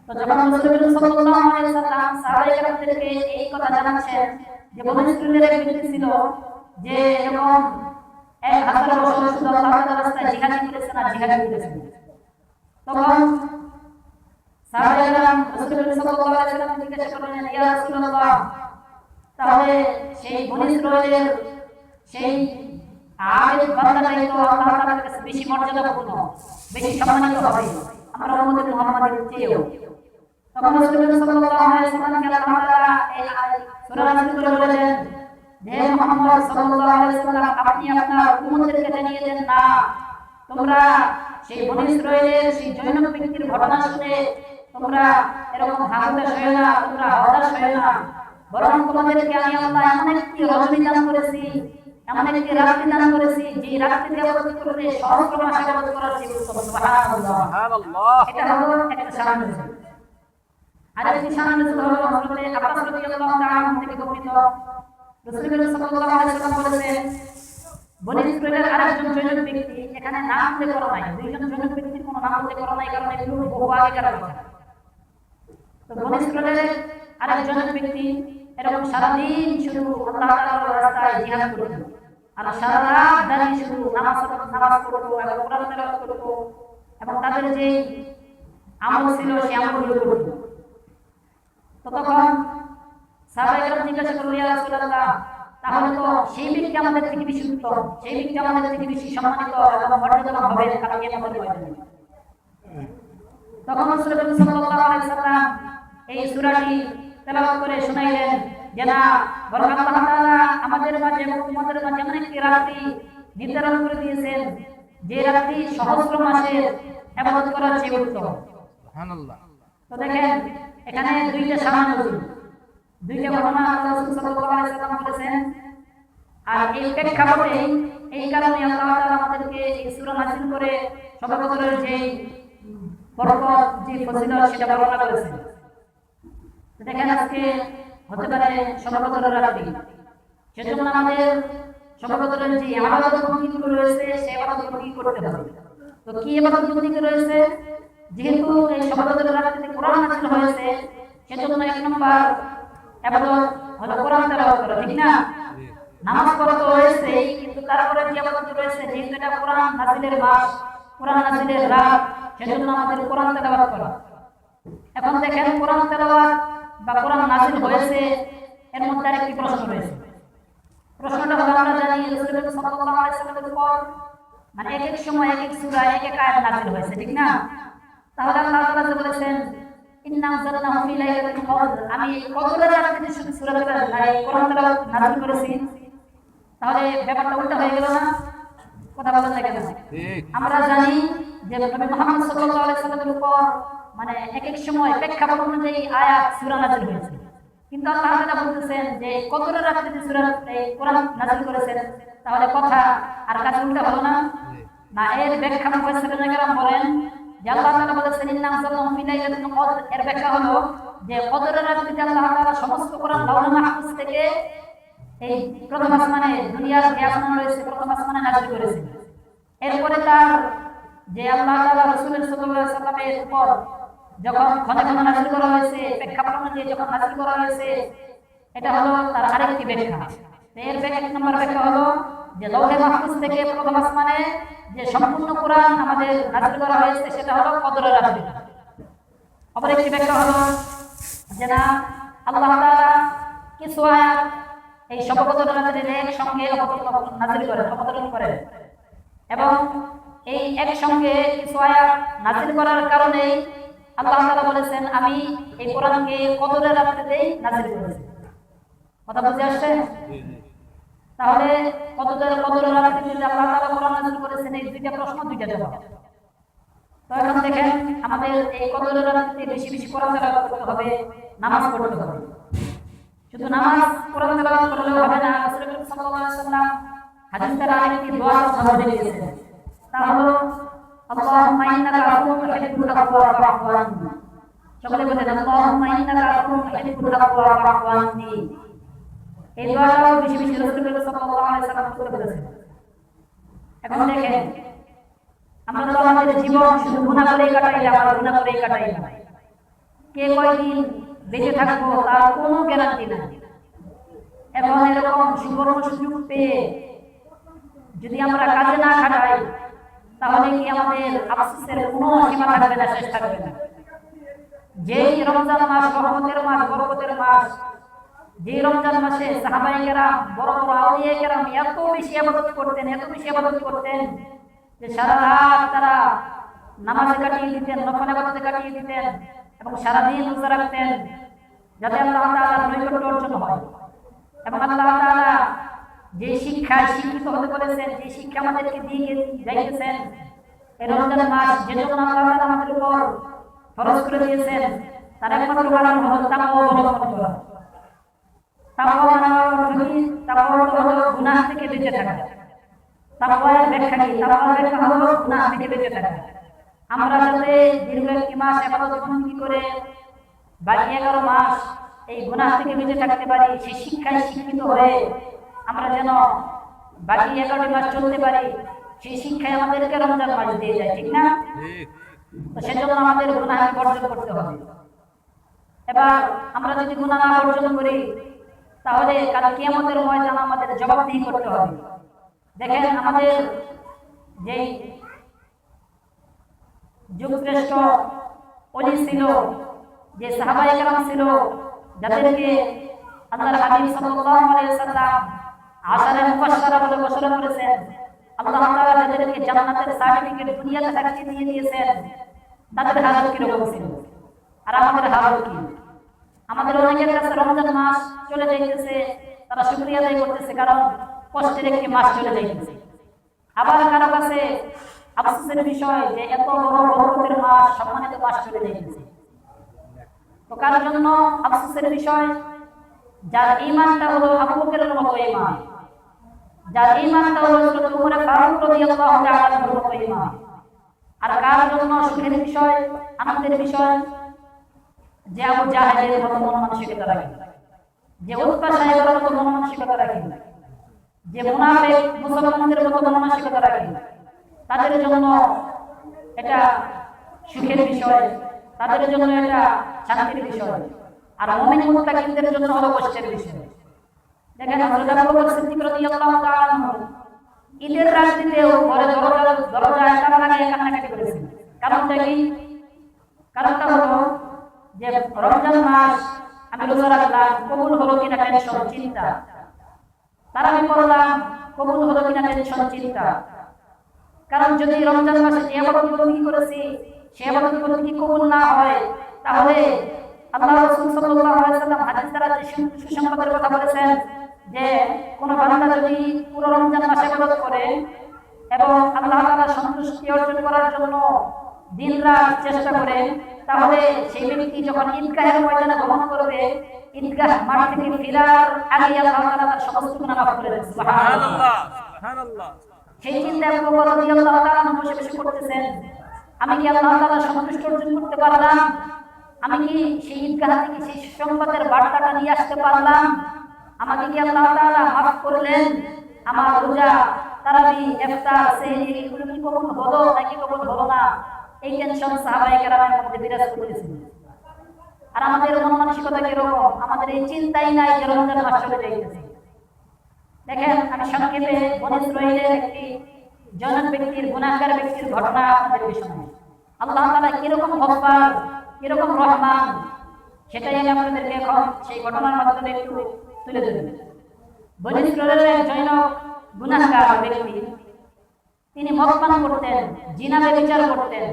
তো যখন রাসূল সাল্লাল্লাহু আলাইহি ওয়াসাল্লাম সাহাবায়ে কেরামদেরকে এই কথা জানাচ্ছেন যে বনী ইসরাঈলের এক ব্যক্তি ছিল যে এরকম 1000 বছর শুধু আল্লাহ তাআলার রাস্তায় জিহাদ করেছেন আর জিহাদ করেছেন, তখন সাহাবায়ে কেরাম রাসূল সাল্লাল্লাহু আলাইহি ওয়াসাল্লাম জিজ্ঞাসা করলেন, ইয়া রাসূলুল্লাহ, তাহলে সেই বনী ইসরাঈলের সেই আবেদ বান্দাটাই তো আল্লাহ তাআলার কাছে বেশি মর্যাদাপূর্ণ, বেশি সম্মানিত হবে আমরা উম্মতে মুহাম্মাদের চেয়েও। তখন রাসূল সাল্লাল্লাহু আলাইহি ওয়াসাল্লামকে আল্লাহ তাআলা এই সূরা নাযিল করে বলেন যে মুহাম্মদ সাল্লাল্লাহু আলাইহি ওয়াসাল্লাম, আপনি আপনার উম্মতদেরকে জানিয়ে দেন না, তোমরা সেই বনী ইসরাঈলের সেই জৈনক ব্যক্তির ঘটনা শুনে তোমরা এরকম হাহুতাশ হয়ো না, তোমরা হতাশ হয়ো না, বরং তোমাদেরকে আমি আল্লাহ এমন একটি রজনী দান করেছি, এমন একটি রাত্রি দান করেছি, যে রাত্রিতে ইবাদত করলে সহস্র মাস ইবাদত করার চেয়ে উত্তম। সুবহানাল্লাহ, সুবহানাল্লাহ। এটা হলো একটা শান নজুল। আরেকটি শান নজুল হলো হযরত আব্বাস রাদিয়াল্লাহু তাআলা থেকে বর্ণিত, রাসূল সাল্লাল্লাহু আলাইহি ওয়াসাল্লাম বলেছেন বনী ইসরাঈলের আরেকজন জৈনক ব্যক্তি, এখানে নাম উল্লেখ করা নাই, দুইজন জৈনক ব্যক্তির কোনো নাম উল্লেখ করা নাই, কারণ এগুলো বহু আগেকার কথা। তো বনী ইসরাঈলের আরেকজন ব্যক্তি এরকম সারাদিন শুধু আল্লাহ তাআলার রাস্তায় জিহাদ করত, আর সারা রাত দাঁড়িয়ে শুধু নামাজ পড়তো এবং কোরআন তেলাওয়াত করতো এবং তাদের যে আমল ছিল সেই আমলগুলো করতো। তো তখন সাহাবায়ে কেরাম জিজ্ঞাসা করলেন, ইয়া রাসূলুল্লাহ, তাহলে তো সেই ব্যক্তি আমাদের থেকে বেশি উত্তম, সেই ব্যক্তি আমাদের থেকে বেশি সম্মানিত এবং মর্যাদাবান হবে কালকে আমাদের ময়দানে। তখন রাসূলুল্লাহ সাল্লাল্লাহু আলাইহি সাল্লাম এই সূরাটি তেলাওয়াত করে শুনাইলেন যে না, বরং আল্লাহ তাআলা আমাদের মাঝে এবং তোমাদের মাঝে এমন একটি রাত্রি নির্ধারণ করে দিয়েছেন যে রাত্রি সহস্র মাসের ইবাদত করার চেয়ে উত্তম। সুবহানাল্লাহ। তো দেখেন এখানে দুইটা সামান্য দুইটা ঘটনা আল্লাহ রাসূল সাল্লাল্লাহু আলাইহি সাল্লাম বলেছেন, আর এই প্রেক্ষাপটে এই কারণে আল্লাহ তাআলা আমাদেরকে এই সূরা নাযিল করে শবে কদরের যে বরকত, যে ফজিলত সেটা বর্ণনা করেছেন। তো দেখেন আজকে হতে পারে শবে কদরের রাত্রি, সেজন্য আমাদের শবে কদরের যে ইবাদত বন্দেগী রয়েছে সেই ইবাদত বন্দেগী করতে হবে। তো কি ইবাদত বন্দেগী রয়েছে? যেহেতু এই শবে কদরের রাত্রিতে কোরআন নাযিল হয়েছে, সেজন্য এক নম্বর ইবাদত হলো কোরআন তেলাওয়াত করা, ঠিক না? নামাজ পড়া তো হয়েছে, কিন্তু তারপরে যে ইবাদত রয়েছে, যেহেতু এটা কোরআন নাযিলের মাস, কোরআন নাযিলের রাত, সেজন্য আমাদের কোরআন তেলাওয়াত করা। এখন দেখেন কোরআন তেলাওয়াত বা কোরআন নাযিল হয়েছে, এর মধ্যে আরেকটি প্রশ্ন রয়েছে। প্রশ্নটা হলো আমরা জানি রাসূলুল্লাহ সাল্লাল্লাহু আলাইহি ওয়াসাল্লামের উপর মানে এক এক সময় এক এক সূরা এক এক আয়াত নাযিল হয়েছে, ঠিক না? তাহলে আল্লাহ তাআলা বলেছেন ইন্না আনজালনাহু ফি লাইলাতিল কদর, আমি কদরের রাতে শুধু সূরা কোরআন তেলাওয়াত নাযিল করেছি। তাহলে ব্যাপারটা উল্টা হয়ে গেল না? কথা বলেন না কেন? ঠিক। আমরা জানি যে নবী মুহাম্মদ সাল্লাল্লাহু আলাইহি ওয়াসাল্লামের উপর মানে এক এক সময় প্রেক্ষাপট অনুযায়ী আয়াত সূরা নাযিল হয়েছে, কিন্তু আল্লাহ তাআলা বলতেছেন যে কদরের রাতে যে সূরা কোরআন নাযিল করেছেন, তাহলে কথা আর কাজ উল্টা হলো না? না, এর ব্যাখ্যা মুফাসসিরিন কেরাম বলেন যে আল্লাহ তাআলা বলেছেন ইন্না আনজালনাহু ফি লাইলাতিল কদর, এর ব্যাখ্যা হলো যে কদরের রাতে আল্লাহ তাআলা সমস্ত কোরআন লাউহে মাহফুজ থেকে এই প্রথম আসমানে দুনিয়ার যে আসমান রয়েছে প্রথম আসমানে নাযিল করেছেন। এরপরে তার যে আল্লাহ তাআলা রাসূল সাল্লাল্লাহু আলাইহি ওয়াসাল্লামের উপর যখন ক্ষণে ক্ষণে নাযিল করা হয়েছে, প্রেক্ষাপট অনুযায়ী যখন নাযিল করা হয়েছে, এটা হলো তার আরেকটি ব্যাখ্যা। এর এক নম্বর ব্যাখ্যা হলো যে লাউহে মাহফুজ থেকে প্রথম আসমানে যে সম্পূর্ণ কোরআন আমাদের নাযিল করা হয়েছে সেটা হলো কদরের রাতে। আবার একটি ব্যাখ্যা হলো যে না, আল্লাহ তাআলা কিছু আয়াত এই শবে কদরের রাতে একসঙ্গে নাযিল করেন, অবতরণ করেন, এবং এই একসঙ্গে কিছু আয়াত নাযিল করার কারণে আল্লাহ তাআলা বলেছেন আমি এই কোরআনকে কদরের রাতেই নাযিল করেছি। কথা বুঝে আসছে? তাহলে কদরের রাতে যে আল্লাহ তাআলা কোরআন নাযিল করেছেন, এই দুইটা প্রশ্ন দুইটা জবাব। তো এখন দেখেন আমাদের এই কদরের রাতে বেশি বেশি কোরআন তেলাওয়াত করতে হবে, নামাজ পড়তে হবে। শুধু নামাজ কোরআন তেলাওয়াত করলেও হবে না, রাসূলুল্লাহ সাল্লাল্লাহু আলাইহি ওয়াসাল্লাম হাদিসে আরেকটি দোয়া জানাতে দিয়েছেন, তা হলো আল্লাহুম্মা ইন্নাকা আফুউন তুহিব্বুল আফওয়া ফা'ফু আন্নি। সকলে বলেন আল্লাহুম্মা ইন্নাকা আফুউন তুহিব্বুল আফওয়া ফা'ফু আন্নি। এই দোয়াটাও বেশি বেশি রাসূলুল্লাহ সাল্লাল্লাহু আলাইহি ওয়াসাল্লাম করতে বলেছেন। এখন দেখেন আমরা তো আমাদের জীবন শুধু গুনাহ করেই কাটাই, আমরা গুনাহ করেই কাটাই। কে কয়দিন বেঁচে থাকবো তার কোনো গ্যারান্টি নাই। এখন এরকম সুবর্ণ সুযোগ পেয়ে যদি আমরা কাজে না খাটাই, তাহলে কি আমাদের আফসোসের কোনো সীমা থাকবে না, শেষ থাকবে না। যেই রমজান মাস রহমতের মাস, বরকতের মাস, যে রমজান মাসে সাহাবায়ে কেরাম, বড় বড় আউলিয়া কেরাম এত বেশি ইবাদত করতেন, এত বেশি ইবাদত করতেন যে সারা রাত তারা নামাজে কাটিয়ে দিতেন, নফল ইবাদতে কাটিয়ে দিতেন এবং সারাদিন রোজা রাখতেন, যাতে আল্লাহ তাআলার নৈকট্য অর্জন হয়। এবং আল্লাহ তাআলা যে শিক্ষায় শিক্ষিত হতে বলেছেন, যে শিক্ষা আমাদেরকে দিয়ে যাইতেছেন, এই রমজান মাস যে জন্য আল্লাহ তাআলা আমাদের উপর ফরজ করে দিয়েছেন, তার একমাত্র কারণ হলো তাকওয়া অবলম্বন করা। তাকওয়া হলো গুনাহ থেকে বেঁচে থাকা। তাকওয়ার ব্যাখ্যা কি? তাকওয়ার ব্যাখ্যা হলো গুনাহ থেকে বেঁচে থাকা। আমরা যাতে দীর্ঘ একটি মাস ইবাদত বন্দেগী করে বাকি 11 মাস এই গুনাহ থেকে বেঁচে থাকতে পারি, সেই শিক্ষায় শিক্ষিত হয়ে আমরা যেন বাকি 11 মাস চলতে পারি, সেই শিক্ষায় আমাদেরকে রমজান মাস দিয়ে যায়, ঠিক না? তো সেজন্য আমাদের গুনাহ বর্জন করতে হবে। এবার আমরা যদি গুনাহ না বর্জন করি, তাহলে কাল কিয়ামতের ময়দানে আমাদের জবাবদিহি করতে হবে। দেখেন আমাদের যেই যুগশ্রেষ্ঠ ওলি ছিল, যে সাহাবায়ে কেরাম ছিল, যাদেরকে আল্লাহর হাবিব সাল্লাল্লাহু আলাইহি ওয়াসাল্লাম আশারে মুবাশশারা বলে ঘোষণা করেছেন। আল্লাহ তাআলা যাদেরকে জান্নাতের সার্টিফিকেট দুনিয়াতে থাকতে দিয়ে দিয়েছেন তাদের হালত কিরকম ছিল, আর আমাদের হালত কি? আমাদের অনেকের কাছে রমজান মাস চলে যাইতেছে, তারা শুকরিয়া আদায় করতেছে কারণ কষ্টের একটি মাস চলে যাইতেছে। আবার কারো কাছে আফসোসের বিষয় যে এত বড় বরকতের মাস, সম্মানিত মাস চলে যাইতেছে। তো কার জন্য আফসোসের বিষয়? যার ঈমানটা হলো আবু বকরের মতো ঈমান, যার ঈমানটা হলো হযরত ওমর ফারুক রাদিয়াল্লাহু তাআলা আনহুর মতো ঈমান। আর কার জন্য সুখের বিষয়, আনন্দের বিষয়? যে আবু জাহেলের মতো মন মানসিকতা রাখে, যে উতবা সাহেবের মতো মন মানসিকতা রাখে, যে মুনাফিক মুসলমানদের মতো মন মানসিকতা রাখে, তাদের জন্য এটা সুখের বিষয়, তাদের জন্য এটা শান্তির বিষয়। আর মুমিন মুত্তাকিনদের জন্য হলো কষ্টের বিষয়। দেখেন হযরত আবু বকর সিদ্দিক রাদিয়াল্লাহু তাআলা আনহু ঈদের রাত্রিতেও ঘরে দরজায় তালা লাগিয়ে কান্নাকাটি করেছেন। কারণটা কি? কারণটা হলো যে রমজান মাস আমি রোজা রাখলাম, কবুল হলো কিনা টেনশন, চিন্তা। তারাবি পড়লাম, কবুল হলো কিনা টেনশন, চিন্তা। কারণ যদি রমজান মাসে যে ইবাদত বন্দেগী করেছি সে ইবাদত বন্দেগী কবুল না হয়, তাহলে আল্লাহ রাসূল সাল্লাল্লাহু আলাইহি ওয়াসাল্লাম হাদিস দ্বারা সুসংবাদের কথা বলেছেন যে কোন বান্দা যদি পুরো রমজান মাস ইবাদত করে এবং আল্লাহ তাআলার সন্তুষ্টি অর্জন করার জন্য দিনরাত চেষ্টা করে, তাহলে সেই ব্যক্তি যখন ঈদগাহের ময়দানে গমন করবে, ঈদগাহ মাঠ থেকে ফেরার আগে আল্লাহ তাআলা তার সমস্ত গুনাহ মাফ করে দেন। সুবহানাল্লাহ, সুবহানাল্লাহ। সেই চিন্তা আবু বকর রাদিয়াল্লাহু তাআলা বসে বসে করতেছেন, আমি কি আল্লাহ তাআলার সন্তুষ্টি অর্জন করতে পারলাম? আমি কি সেই ঈদগাহ থেকে সেই সুসংবাদের বার্তাটা নিয়ে আসতে পারলাম? আমাকে কি আল্লাহ তাআলা মাফ করলেন? আমার রোজা, তারাবি, ইফতার, সেহরি এগুলো কি কবুল হলো নাকি কবুল হলো না? এই টেনশন সাহাবায়ে কেরামের মধ্যে বিরাজ করতেছিল। আর আমাদের মন মানসিকতা কিরকম? আমাদের এই চিন্তাই নাই যে রমজান মাস চলে যাইতেছে। দেখেন আমি সংক্ষেপে বনী ইসরাঈলের একটি জনক ব্যক্তির, গুনাহগার ব্যক্তির ঘটনা আপনাদের সামনে। আল্লাহ তাআলা কিরকম গফফার, কিরকম রহমান, সেটাই আমি আপনাদেরকে এখন সেই ঘটনার মাধ্যমে একটু তুলে ধরি। বনী ইসরাঈলের এক জনক গুনাহগার ব্যক্তি, তিনি মদ পান করতেন, জিনা ব্যভিচার করতেন,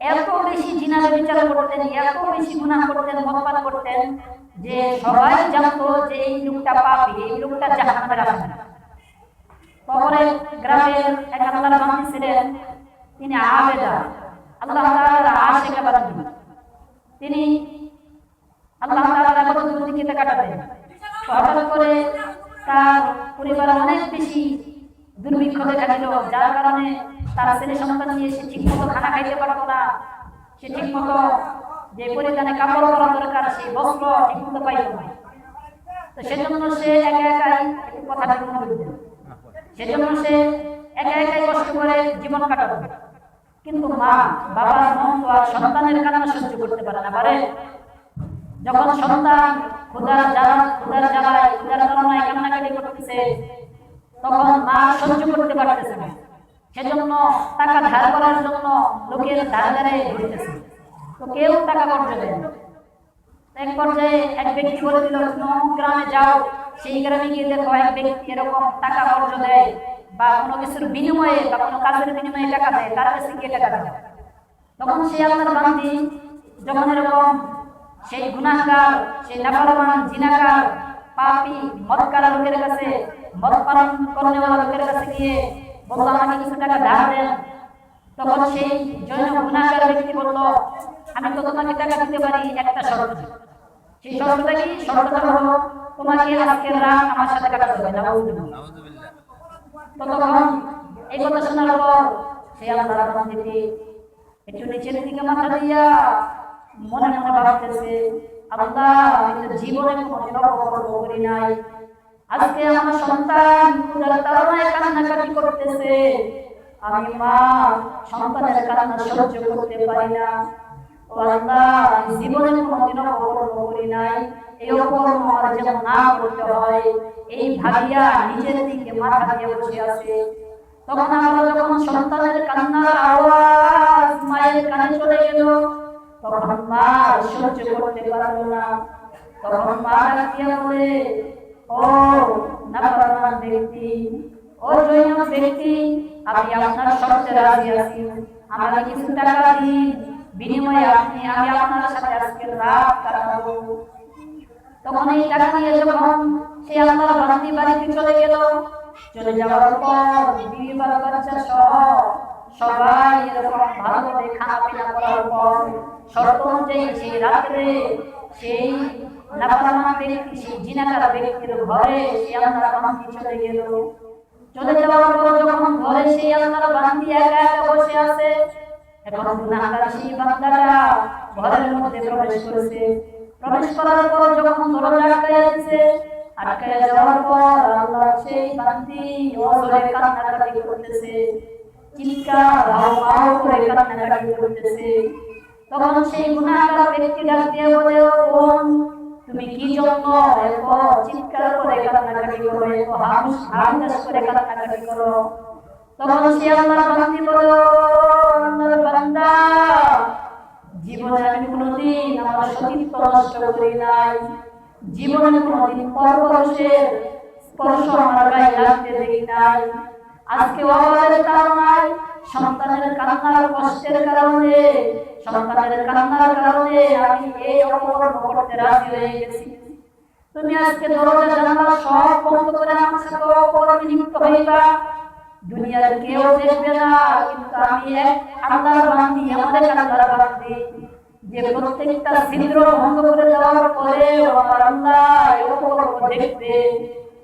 এত বেশি জিনা ব্যভিচার করতেন, এত বেশি গুনাহ করতেন, মদ পান করতেন যে সবাই জানতো যে এই লোকটা পাপী, এই লোকটা জাহান্নামের আসামি। পরে গ্রামের এক আল্লাহর বান্দী ছিলেন, তিনি আবেদা, আল্লাহ তাআলার আশিক বান্দী। তিনি আল্লাহ তাআলার ইবাদত বন্দেগীতে কাটাতেন। হঠাৎ করে তার পরিবারে অনেক বেশি দুর্ভিক্ষ দেখা দিল, যার কারণে তার ছেলে সন্তান নিয়ে সে ঠিকমতো খানা খাইতে পারতো না, সে ঠিকমতো যে পরিধানে কাপড় পরা দরকার সেই বস্ত্র ঠিকমতো পাইত না। তো সেজন্য সে একা একাই, একটু কথা মনে করতেন, সেজন্য সে একা একাই কষ্ট করে জীবন কাটাতো। কিন্তু মা বাবার মন তো আর সন্তানের কান্না সহ্য করতে পারে না। পারে? যখন সন্তান ক্ষুধার জ্বালায়, ক্ষুধার কারণে কান্নাকাটি করতেছে, তখন মা সহ্য করতে পারতেছে না। সেজন্য টাকা ধার করার জন্য লোকের ধারে ঘুরতেছে, তো কেউ টাকা কর্জ দেয় না। এক পর্যায়ে এক ব্যক্তি বলে দিল, গ্রামে যাও, সেই গ্রামে গিয়ে দেখো এক ব্যক্তি এরকম টাকা কর্জ দেয় বা কোনো কিছুর বিনিময়ে বা কোনো কাজের বিনিময়ে টাকা দেয়, তার কাছে গিয়ে টাকা দেয়। তখন সেই আল্লাহর বান্দী যখন এরকম সেই গুনাহগার, সেই নাফরমান, জিনাকার, পাপী, মদকার লোকের কাছে, মদ পান করনেওয়ালা লোকের কাছে গিয়ে বলল, আমাকে কিছু টাকা ধার দেন। তখন সেই জৈন গুনাহগার ব্যক্তি বলল, আমি তো তোমাকে টাকা দিতে পারি একটা শর্ত। সেই শর্তটা কি? শর্তটা হলো তোমাকে আজকের রাত আমার সাথে কাটাতে হবে। নাউযুবিল্লাহ। তো তখন এই কথা শোনার পর সেই আল্লাহর বান্দীটি একটু নিচের দিকে মাথা দিয়া মনে মনে ভাবতেছে, আল্লাহ আমি তো জীবনে কোনোদিন অপকর্ম করি নাই, আজকে আমার সন্তান ক্ষুধার তাড়নায় কান্নাকাটি করতেছে, আমি মা সন্তানের কান্না সহ্য করতে পারি না। ও আল্লাহ জীবনে কোনোদিন অপকর্ম করি নাই, এই অপকর্ম আমার যেন না করতে হয়, এই ভাবিয়া নিজের দিকে মাথা দিয়ে বসে আছে। তখন আমরা যখন সন্তানের কান্নার আওয়াজ মায়ের কানে চলে গেল, তখন মা সহ্য করতে পারল না। তখন মা ডাকিয়া বলে, ও ও নাফরমান ব্যক্তি, ও জৈন ব্যক্তি, আমি আপনার শর্তে রাজি আছি, আমাকে কিছু টাকা দিন, বিনিময়ে আমি আপনার সাথে আজকে রাত কাটাবো। তখন এই টাকা নিয়ে যখন সে আল্লাহর বান্দি বাড়িতে চলে গেল, চলে যাওয়ার পর বিবি বাচ্চা সহ সবাই এরকম ভালোভাবে খানা পিনা করার পর শর্ত অনুযায়ী সেই রাত্রে সেই নাফরমান ব্যক্তি, সেই জিনাকার ব্যক্তির ঘরে সে আল্লাহর বান্দি চলে গেল। চলে যাওয়ার পর যখন ঘরে সেই আল্লাহর বান্দি একা একা বসে আছে, এখন গুনাহগার সেই বান্দাটা ঘরের মধ্যে প্রবেশ করেছে। প্রবেশ করার পর যখন দরজা আটকায়া যাওয়ার পর আল্লাহ সেই বান্দি ওরে কান্নাকাটি করতেছে, চিৎকার হাও করে কান্নাকাটি করতেছে। তখন সেই গুনাহগার ব্যক্তি ডাক দিয়ে বলে, ও বোন, তুমি কি জন্য এত চিৎকার করে কান্নাকাটি করো, এত হাউস করে কান্নাকাটি করো? তখন সে আল্লাহর বান্দি বলে, আল্লাহর বান্দা, জীবনে আমি কোনোদিন আমার সতীত্ব নষ্ট করি নাই, জীবনে কোনোদিন পরপুরুষের স্পর্শ আমার গায়ে লাগতে দেখি নাই। আজকে অভাবের কারণে, সন্তানের কান্নার কষ্টের কারণে, সন্তানের কান্নার কারণে আমি এই অপকর্ম করতে রাজি হয়ে গেছি। তুমি আজকে দরজা জানালা সব বন্ধ করে আমার সাথে অপকর্মে লিপ্ত হইবা, দুনিয়ার কেউ দেখবে না, কিন্তু আমি এক আল্লাহর বান্দি, আমাদের আল্লাহর বান্দি, যে প্রত্যেকটা ছিদ্র বন্ধ করে দেওয়ার পরে আমার আল্লাহ এই অপকর্ম দেখবে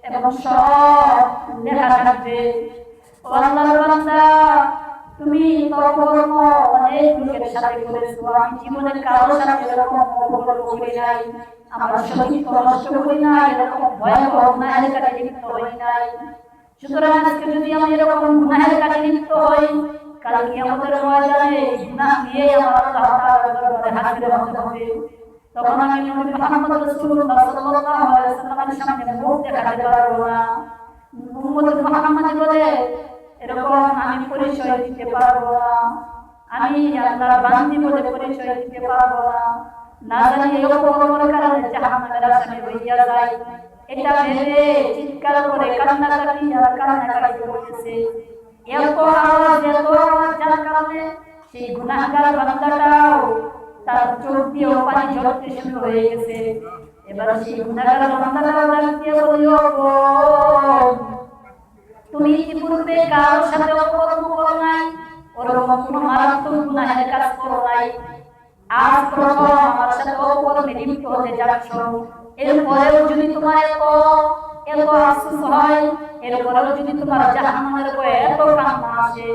এবং সব লেখা থাকবে। ও আল্লাহর বান্দা, তুমি অপকর্ম অনেক লোকের সাথে করেছো, আমি জীবনের কারোর সাথে এরকম অপকর্ম করি নাই, আমার সতীত্ব নষ্ট করি নাই, এরকম ভয়াবহ গুনাহের কাজে লিপ্ত হই নাই। সুতরাং আজকে যদি আমি এরকম গুনাহের কাজে লিপ্ত হই, কাল কিয়ামতের ময়দানে গুনাহ নিয়ে আমার আল্লাহ তাআলার দরবারে হাজির হতে হবে। তখন আমি নবী মুহাম্মদ রাসূলুল্লাহ সাল্লাল্লাহু আলাইহি ওয়াসাল্লামের সামনে মুখ দেখাতে পারবো না। উম্মত মুহাম্মদ বলে, এরকম আমি পরিচয় দিতে পারবো না, আমি আল্লাহর বান্দি বলে পরিচয় দিতে পারবো না, না জানি এই অপকর্মের কারণে জাহান্নামের আসামি হইয়া যায়। এটা ভেবে চিৎকার করে কান্নাকাটি করতেছে। এত আওয়াজ যার কারণে সেই গুনাহগার বান্দাটাও তার চোখ দিয়ে পানি ঝরতে শুরু হয়ে গেছে। এবার সেই গুনাহগার বান্দাটাও ডাক দিয়ে বলল, তুমি ইতিপূর্বে কারোর সাথে অপকর্ম করো নাই, ওরকম কোনো মারাত্মক গুনাহের কাজ করো নাই, আজ প্রথম আমার সাথে অপকর্মে লিপ্ত হতে যাচ্ছ। এরপরেও যদি তোমার এত আফসোস হয়, এরপরেও যদি তোমার জাহান্নামের ভয়ে এত কান্না আসে,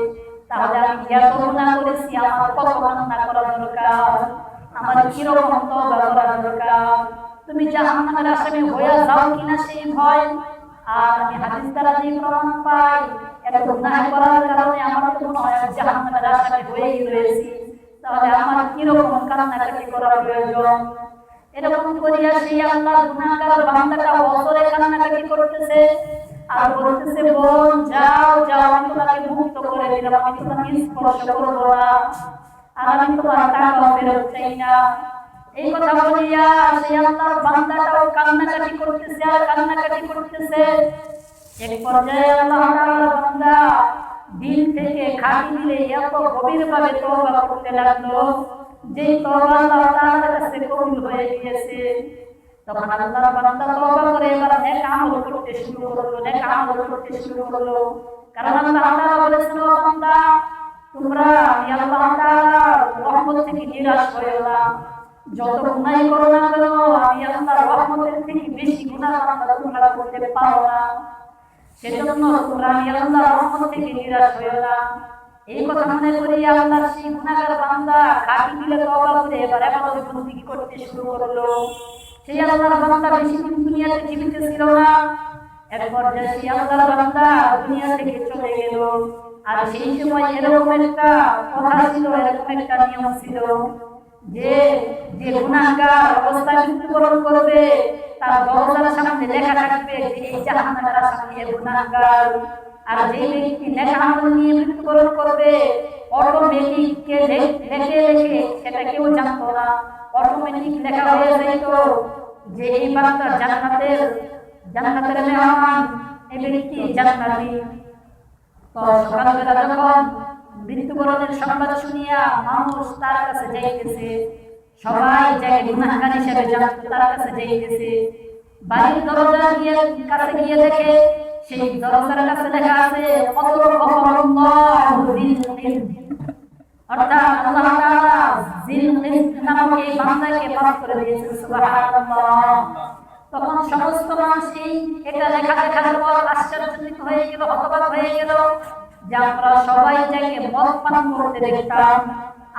তাহলে আমি এত গুনাহ করেছি, আমার কত কান্না করা দরকার, আমার কিরকম তওবা করা দরকার, তুমি জাহান্নামের আসামি হয়ে যাও কিনা সেই ভয়। আর আমি হাদিস দ্বারা যে প্রমাণ পাই, এত গুনাহ করার কারণে আমার তো মনে হয় জাহান্নামের আসামি হয়েই রয়েছি, তাহলে আমার কিরকম কান্নাকাটি করা প্রয়োজন। এরকম করিয়া সেই আল্লাহর গুনাহগার বান্দাটা বছরে কান্নাকাটি করতেছে আর বলতেছে, বোন যাও যাও, আমি তোমাকে মুক্ত করে দিলাম, আমি তোমাকে স্পর্শ করবো না, আর আমি তোমার টাকা ফেরত চাই না। এই কথা বলিয়া সেই আল্লাহর বান্দাটাও কান্নাকাটি করতেছে আর কান্নাকাটি করতেছে। এক পর্যায়ে আল্লাহ তাআলার বান্দা দিল থেকে খাঁটি দিলে এত গভীরভাবে তওবা করতে লাগলো যে তওবা আল্লাহ তাআলার কাছে কবুল হয়ে গিয়েছে। তখন আল্লাহর বান্দা তওবা করে এবার নেক আমল করতে শুরু করলো, কারণ আল্লাহ তাআলা বলেছেন, ও বান্দা, তোমরা আমি আল্লাহ তাআলার রহমত থেকে নিরাশ হয়ো না, যত গুনাহ করো না কেন আমি আল্লাহর রহমতের থেকে বেশি গুনাহ তোমরা করতে পারো না, সেজন্য তোমরা আমি আল্লাহর রহমত থেকে নিরাশ হয়ো না। এই কথা মনে করি আল্লাহর সেই গুনাহগার বান্দা খাঁটি দিলে তওবা করে এবার ইবাদত বন্দেগী করতে শুরু করলো। সেই আল্লাহর বান্দা বেশি দিন দুনিয়াতে জীবিত ছিল না, এক পর্যায়ে সেই আল্লাহর বান্দা দুনিয়া থেকে চলে গেল। আর সেই সময় এরকম একটা কথা ছিল, এরকম একটা নিয়ম ছিল যে যে গুনাহগার অবস্থায় মৃত্যুবরণ করবে তার দরজার সামনে লেখা থাকবে যে এই জাহান্নামের আসামি এই গুনাহগার। আর যে ব্যক্তি নেক আমল নিয়ে মৃত্যুবরণ করবে অটোমেটিক লেখে সেটা কেউ জানতো না, অটোমেটিক লেখা হয়ে যেত যে এই বান্দা জান্নাতের জান্নাতের মেহমান, এই ব্যক্তি জান্নাতি। তো সকালবেলা যখন মৃত্যুবরণের সংবাদ শুনিয়া মানুষ তার কাছে যাইতেছে, সবাই যাকে গুনাহগার হিসেবে জানতো তার কাছে যাইতেছে। বাড়ির দরজা গিয়ে কাছে গিয়ে দেখে সেই দরজার কাছে লেখা আছে অর্থাৎ আল্লাহ তাআলা জিল কিসত নামক এই বান্দাকে মাফ করে দিয়েছেন। সুবহানাল্লাহ। তখন সমস্ত মানুষ এটা লেখা দেখার পর আশ্চর্যজনিত হয়ে গেল, হতবাক হয়ে গেল যে আমরা সবাই যাকে মদ পান করতে দেখতাম,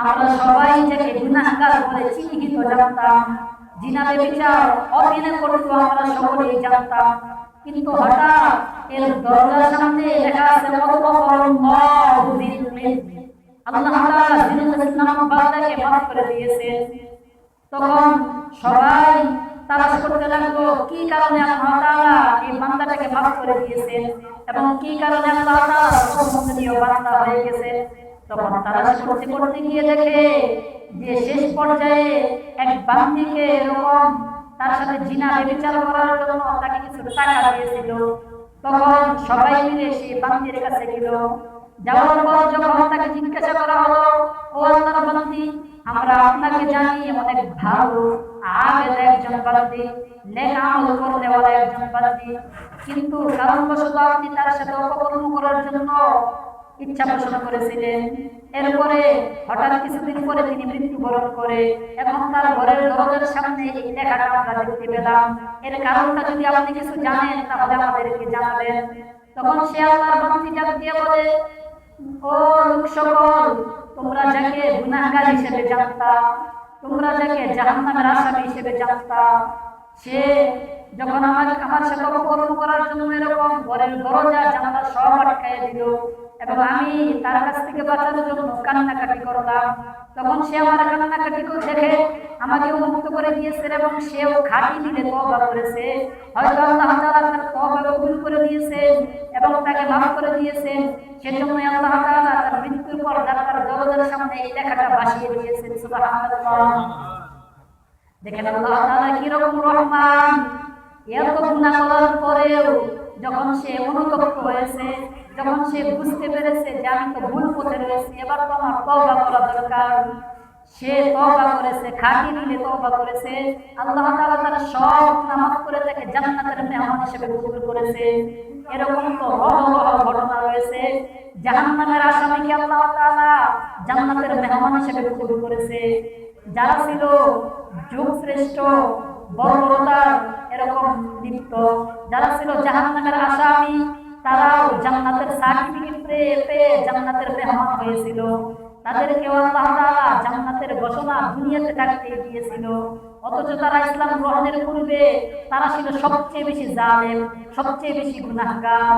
আমরা সবাই যাকে গুনাহগার বলে চিহ্নিত জানতাম, জিনা ব্যভিচার অভিনয় করতো আমরা সকলেই জানতাম, কিন্তু হঠাৎ এর দরজার সামনে লেখা আছে আল্লাহ তাআলা জিল কিসত নামক বান্দাকে মাফ করে দিয়েছেন। তখন সবাই তালাশ করতে লাগলো কি কারণে আল্লাহ তাআলা এই বান্দাটাকে মাফ করে দিয়েছেন এবং কি কারণে আল্লাহ তাআলা পছন্দনীয় বান্দা হয়ে গেছে। তখন তালাশ করতে করতে গিয়ে দেখে যে শেষ পর্যায়ে এক বান্দীকে এরকম তার সাথে জিনা ব্যভিচার করার জন্য তাকে কিছু টাকা দিয়েছিল। তখন সবাই মিলে সেই বান্দীর কাছে গেল। যাওয়ার পর যখন তাকে জিজ্ঞাসা করা হলো, ও আল্লাহর বান্দী, আমরা আপনাকে জানি অনেক ভালো আবেদ একজন বান্দী, নেক আমল করতে ওয়ালা একজন বান্দী, কিন্তু কারণবশত আপনি তার সাথে অপকর্ম করার জন্য ইচ্ছা পোষণ করেছিলেন। এরপরে হঠাৎ কিছুদিন পরে তিনি মৃত্যুবরণ করে এখন তার ঘরের দরজার সামনে এই লেখাটা আমরা দেখতে পেলাম। এর কারণটা যদি আপনি কিছু জানেন তাহলে আমাদেরকে জানাবেন। তখন সে আল্লাহর বান্দী ডাক দিয়ে বলে, ও লোক সকল, তোমরা যাকে গুনাহগার হিসেবে জানতা, তোমরা যাকে জাহান্নামের আসামি হিসেবে জানতা, সে যখন আমার সাথে অপকর্ম করার জন্য এরকম ঘরের দরজা জানালা সব আটকায় দিল এবং আমি তার কাছ থেকে বাঁচানোর জন্য কান্নাকাটি করলাম, তখন সে আমার কান্নাকাটি দেখে আমাকে মুক্ত করে দিয়েছে এবং সেও খাঁটি দিলে তওবা করেছে। হয়তো আল্লাহ তাআলা তার তওবা কবুল করে দিয়েছেন এবং তাকে মাফ করে দিয়েছেন। সেজন্য আল্লাহ তাআলা তার মৃত্যুর পর তার দরজার সামনে এই লেখাটা ভাসিয়ে দিয়েছেন। সুবহানাল্লাহ। দেখেন আল্লাহ তাআলা কি রকম রহমান। এত গুনাহ করার পরেও যখন সে অনুতপ্ত হয়েছে, যখন সে বুঝতে পেরেছে যে আমি তো ভুল পথে রয়েছি, এবার তো আমার তওবা করা দরকার, সে তওবা করেছে, খাঁটি দিলে তওবা করেছে। আল্লাহ তাআলা তার সব গুনাহ মাফ করে তাকে জান্নাতের মেহমান হিসেবে কবুল করেছে। এরকম তো ঘটনা রয়েছে। জাহান্নামের আসামিকে আল্লাহ তাআলা জান্নাতের মেহমান হিসেবে কবুল করেছে। যারা ছিল যুগ শ্রেষ্ঠ বর্বরতার এরকম লিপ্ত, যারা ছিল জাহান্নামের আসামি, তারাও জান্নাতের সার্টিফিকেট পেয়ে জান্নাতের মেহমান হয়েছিল। তাদেরকে আল্লাহ তাআলা জান্নাতের ঘোষণা দুনিয়াতে থাকতে দিয়েছিল। অথচ তারা ইসলাম গ্রহণের পূর্বে তারা ছিল সবচেয়ে বেশি জালেম, সবচেয়ে বেশি গুনাহগার।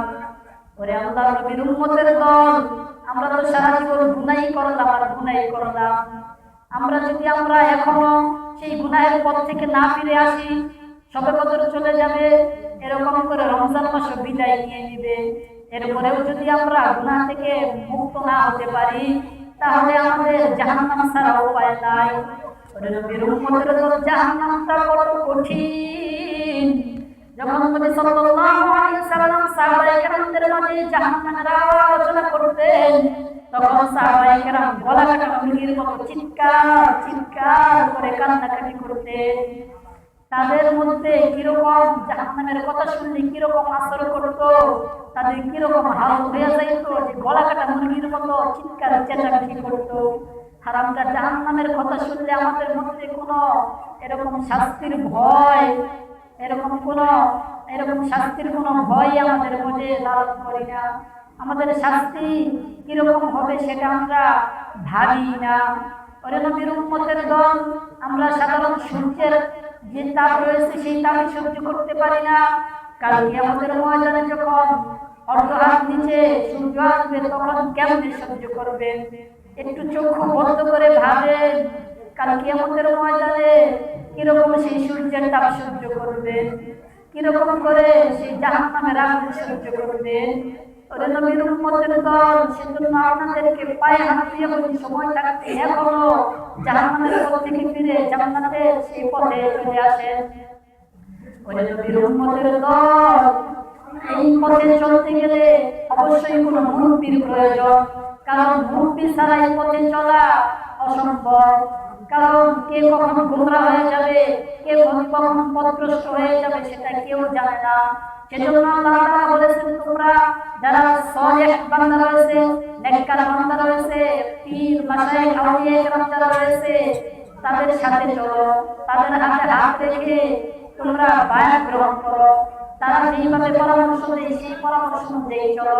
ওরে আল্লাহর নবীর উম্মতের দল, আমরা তো সারা জীবন গুনাহই করলাম আর গুনাহই করলাম। আমরা এখনো সেই গুনাহের পথ থেকে না ফিরে আসি, শবে কদর চলে যাবে, এরকম করে রমজান মাস বিদায় নিয়ে নিবে, এরপরেও যদি আমরা গুনাহ থেকে মুক্ত না হতে পারি তাহলে আমাদের জাহান্নাম ছাড়া উপায় নাই। ওরে নবীর উম্মতের দল, জাহান্নামটা বড় কঠিন। যখন নবী সাল্লাল্লাহু আলাইহি ওয়াসাল্লাম সাহাবায়ে কেরামদের মাঝে জাহান্নামের আলোচনা করতেন, তখন সাহাবায়ে কেরাম গলা কাটা মুরগির মতো চিৎকার করে কান্নাকাটি করতেন। তাদের মধ্যে কিরকম জাহান্নামের কথা শুনলে কিরকম আসর করতো, তাদের কিরকম হালত হয়ে যাইতো যে গলা কাটা মুরগির মতো চিৎকার চেঁচামেচি করতো। হারামটা জাহান্নামের কথা শুনলে আমাদের মধ্যে কোনো এরকম শাস্তির ভয় আমাদের মধ্যে লালন করি না। আমাদের শাস্তি কিরকম হবে সেটা আমরা ভাবি না। ওরে নবীর উম্মতের দল, আমরা সাধারণ সূর্যের যে তাপ রয়েছে সেই তাপ সহ্য করতে পারি না। কাল কিয়ামতের ময়দানে যখন অর্ধহাত নিচে সূর্য আসবে তখন কেমনে সহ্য করবেন? একটু চক্ষু বন্ধ করে ভাবেন, কাল কিয়ামতের ময়দানে কিরকম সেই সূর্যের তাপ সহ্য করবেন, কিরকম করে সেই জাহান্নামের আগুন সহ্য করবেন। ওরে নবীর উম্মতের দল, সেজন্য আপনাদেরকে পায়ে হাত দিয়ে বলি, সময় থাকতে এখনো জাহান্নামের পথ থেকে ফিরে জান্নাতের সেই পথে চলে আসেন। ওই নবীর উম্মতের দল, এই পথে চলতে গেলে অবশ্যই কোনো মুরব্বির প্রয়োজন, কারণ মুরব্বি ছাড়া এই পথে চলা অসম্ভব। কারণ কে কখন গোমরা হয়ে যাবে, কে কখন পথভ্রষ্ট হয়ে যাবে সেটা কেউ জানে না। সেজন্য আল্লাহ তাআলা বলেছেন, তোমরা যারা সালেহ বান্দা রয়েছে, নেককার বান্দা রয়েছে, পীর মাশায়েখ আউলিয়া কেরাম যারা রয়েছে, তাদের সাথে চলো, তাদের হাতে হাত রেখে তোমরা বায়াত গ্রহণ করো। তারা যেইভাবে পরামর্শ দেয় সেই পরামর্শ অনুযায়ী চলো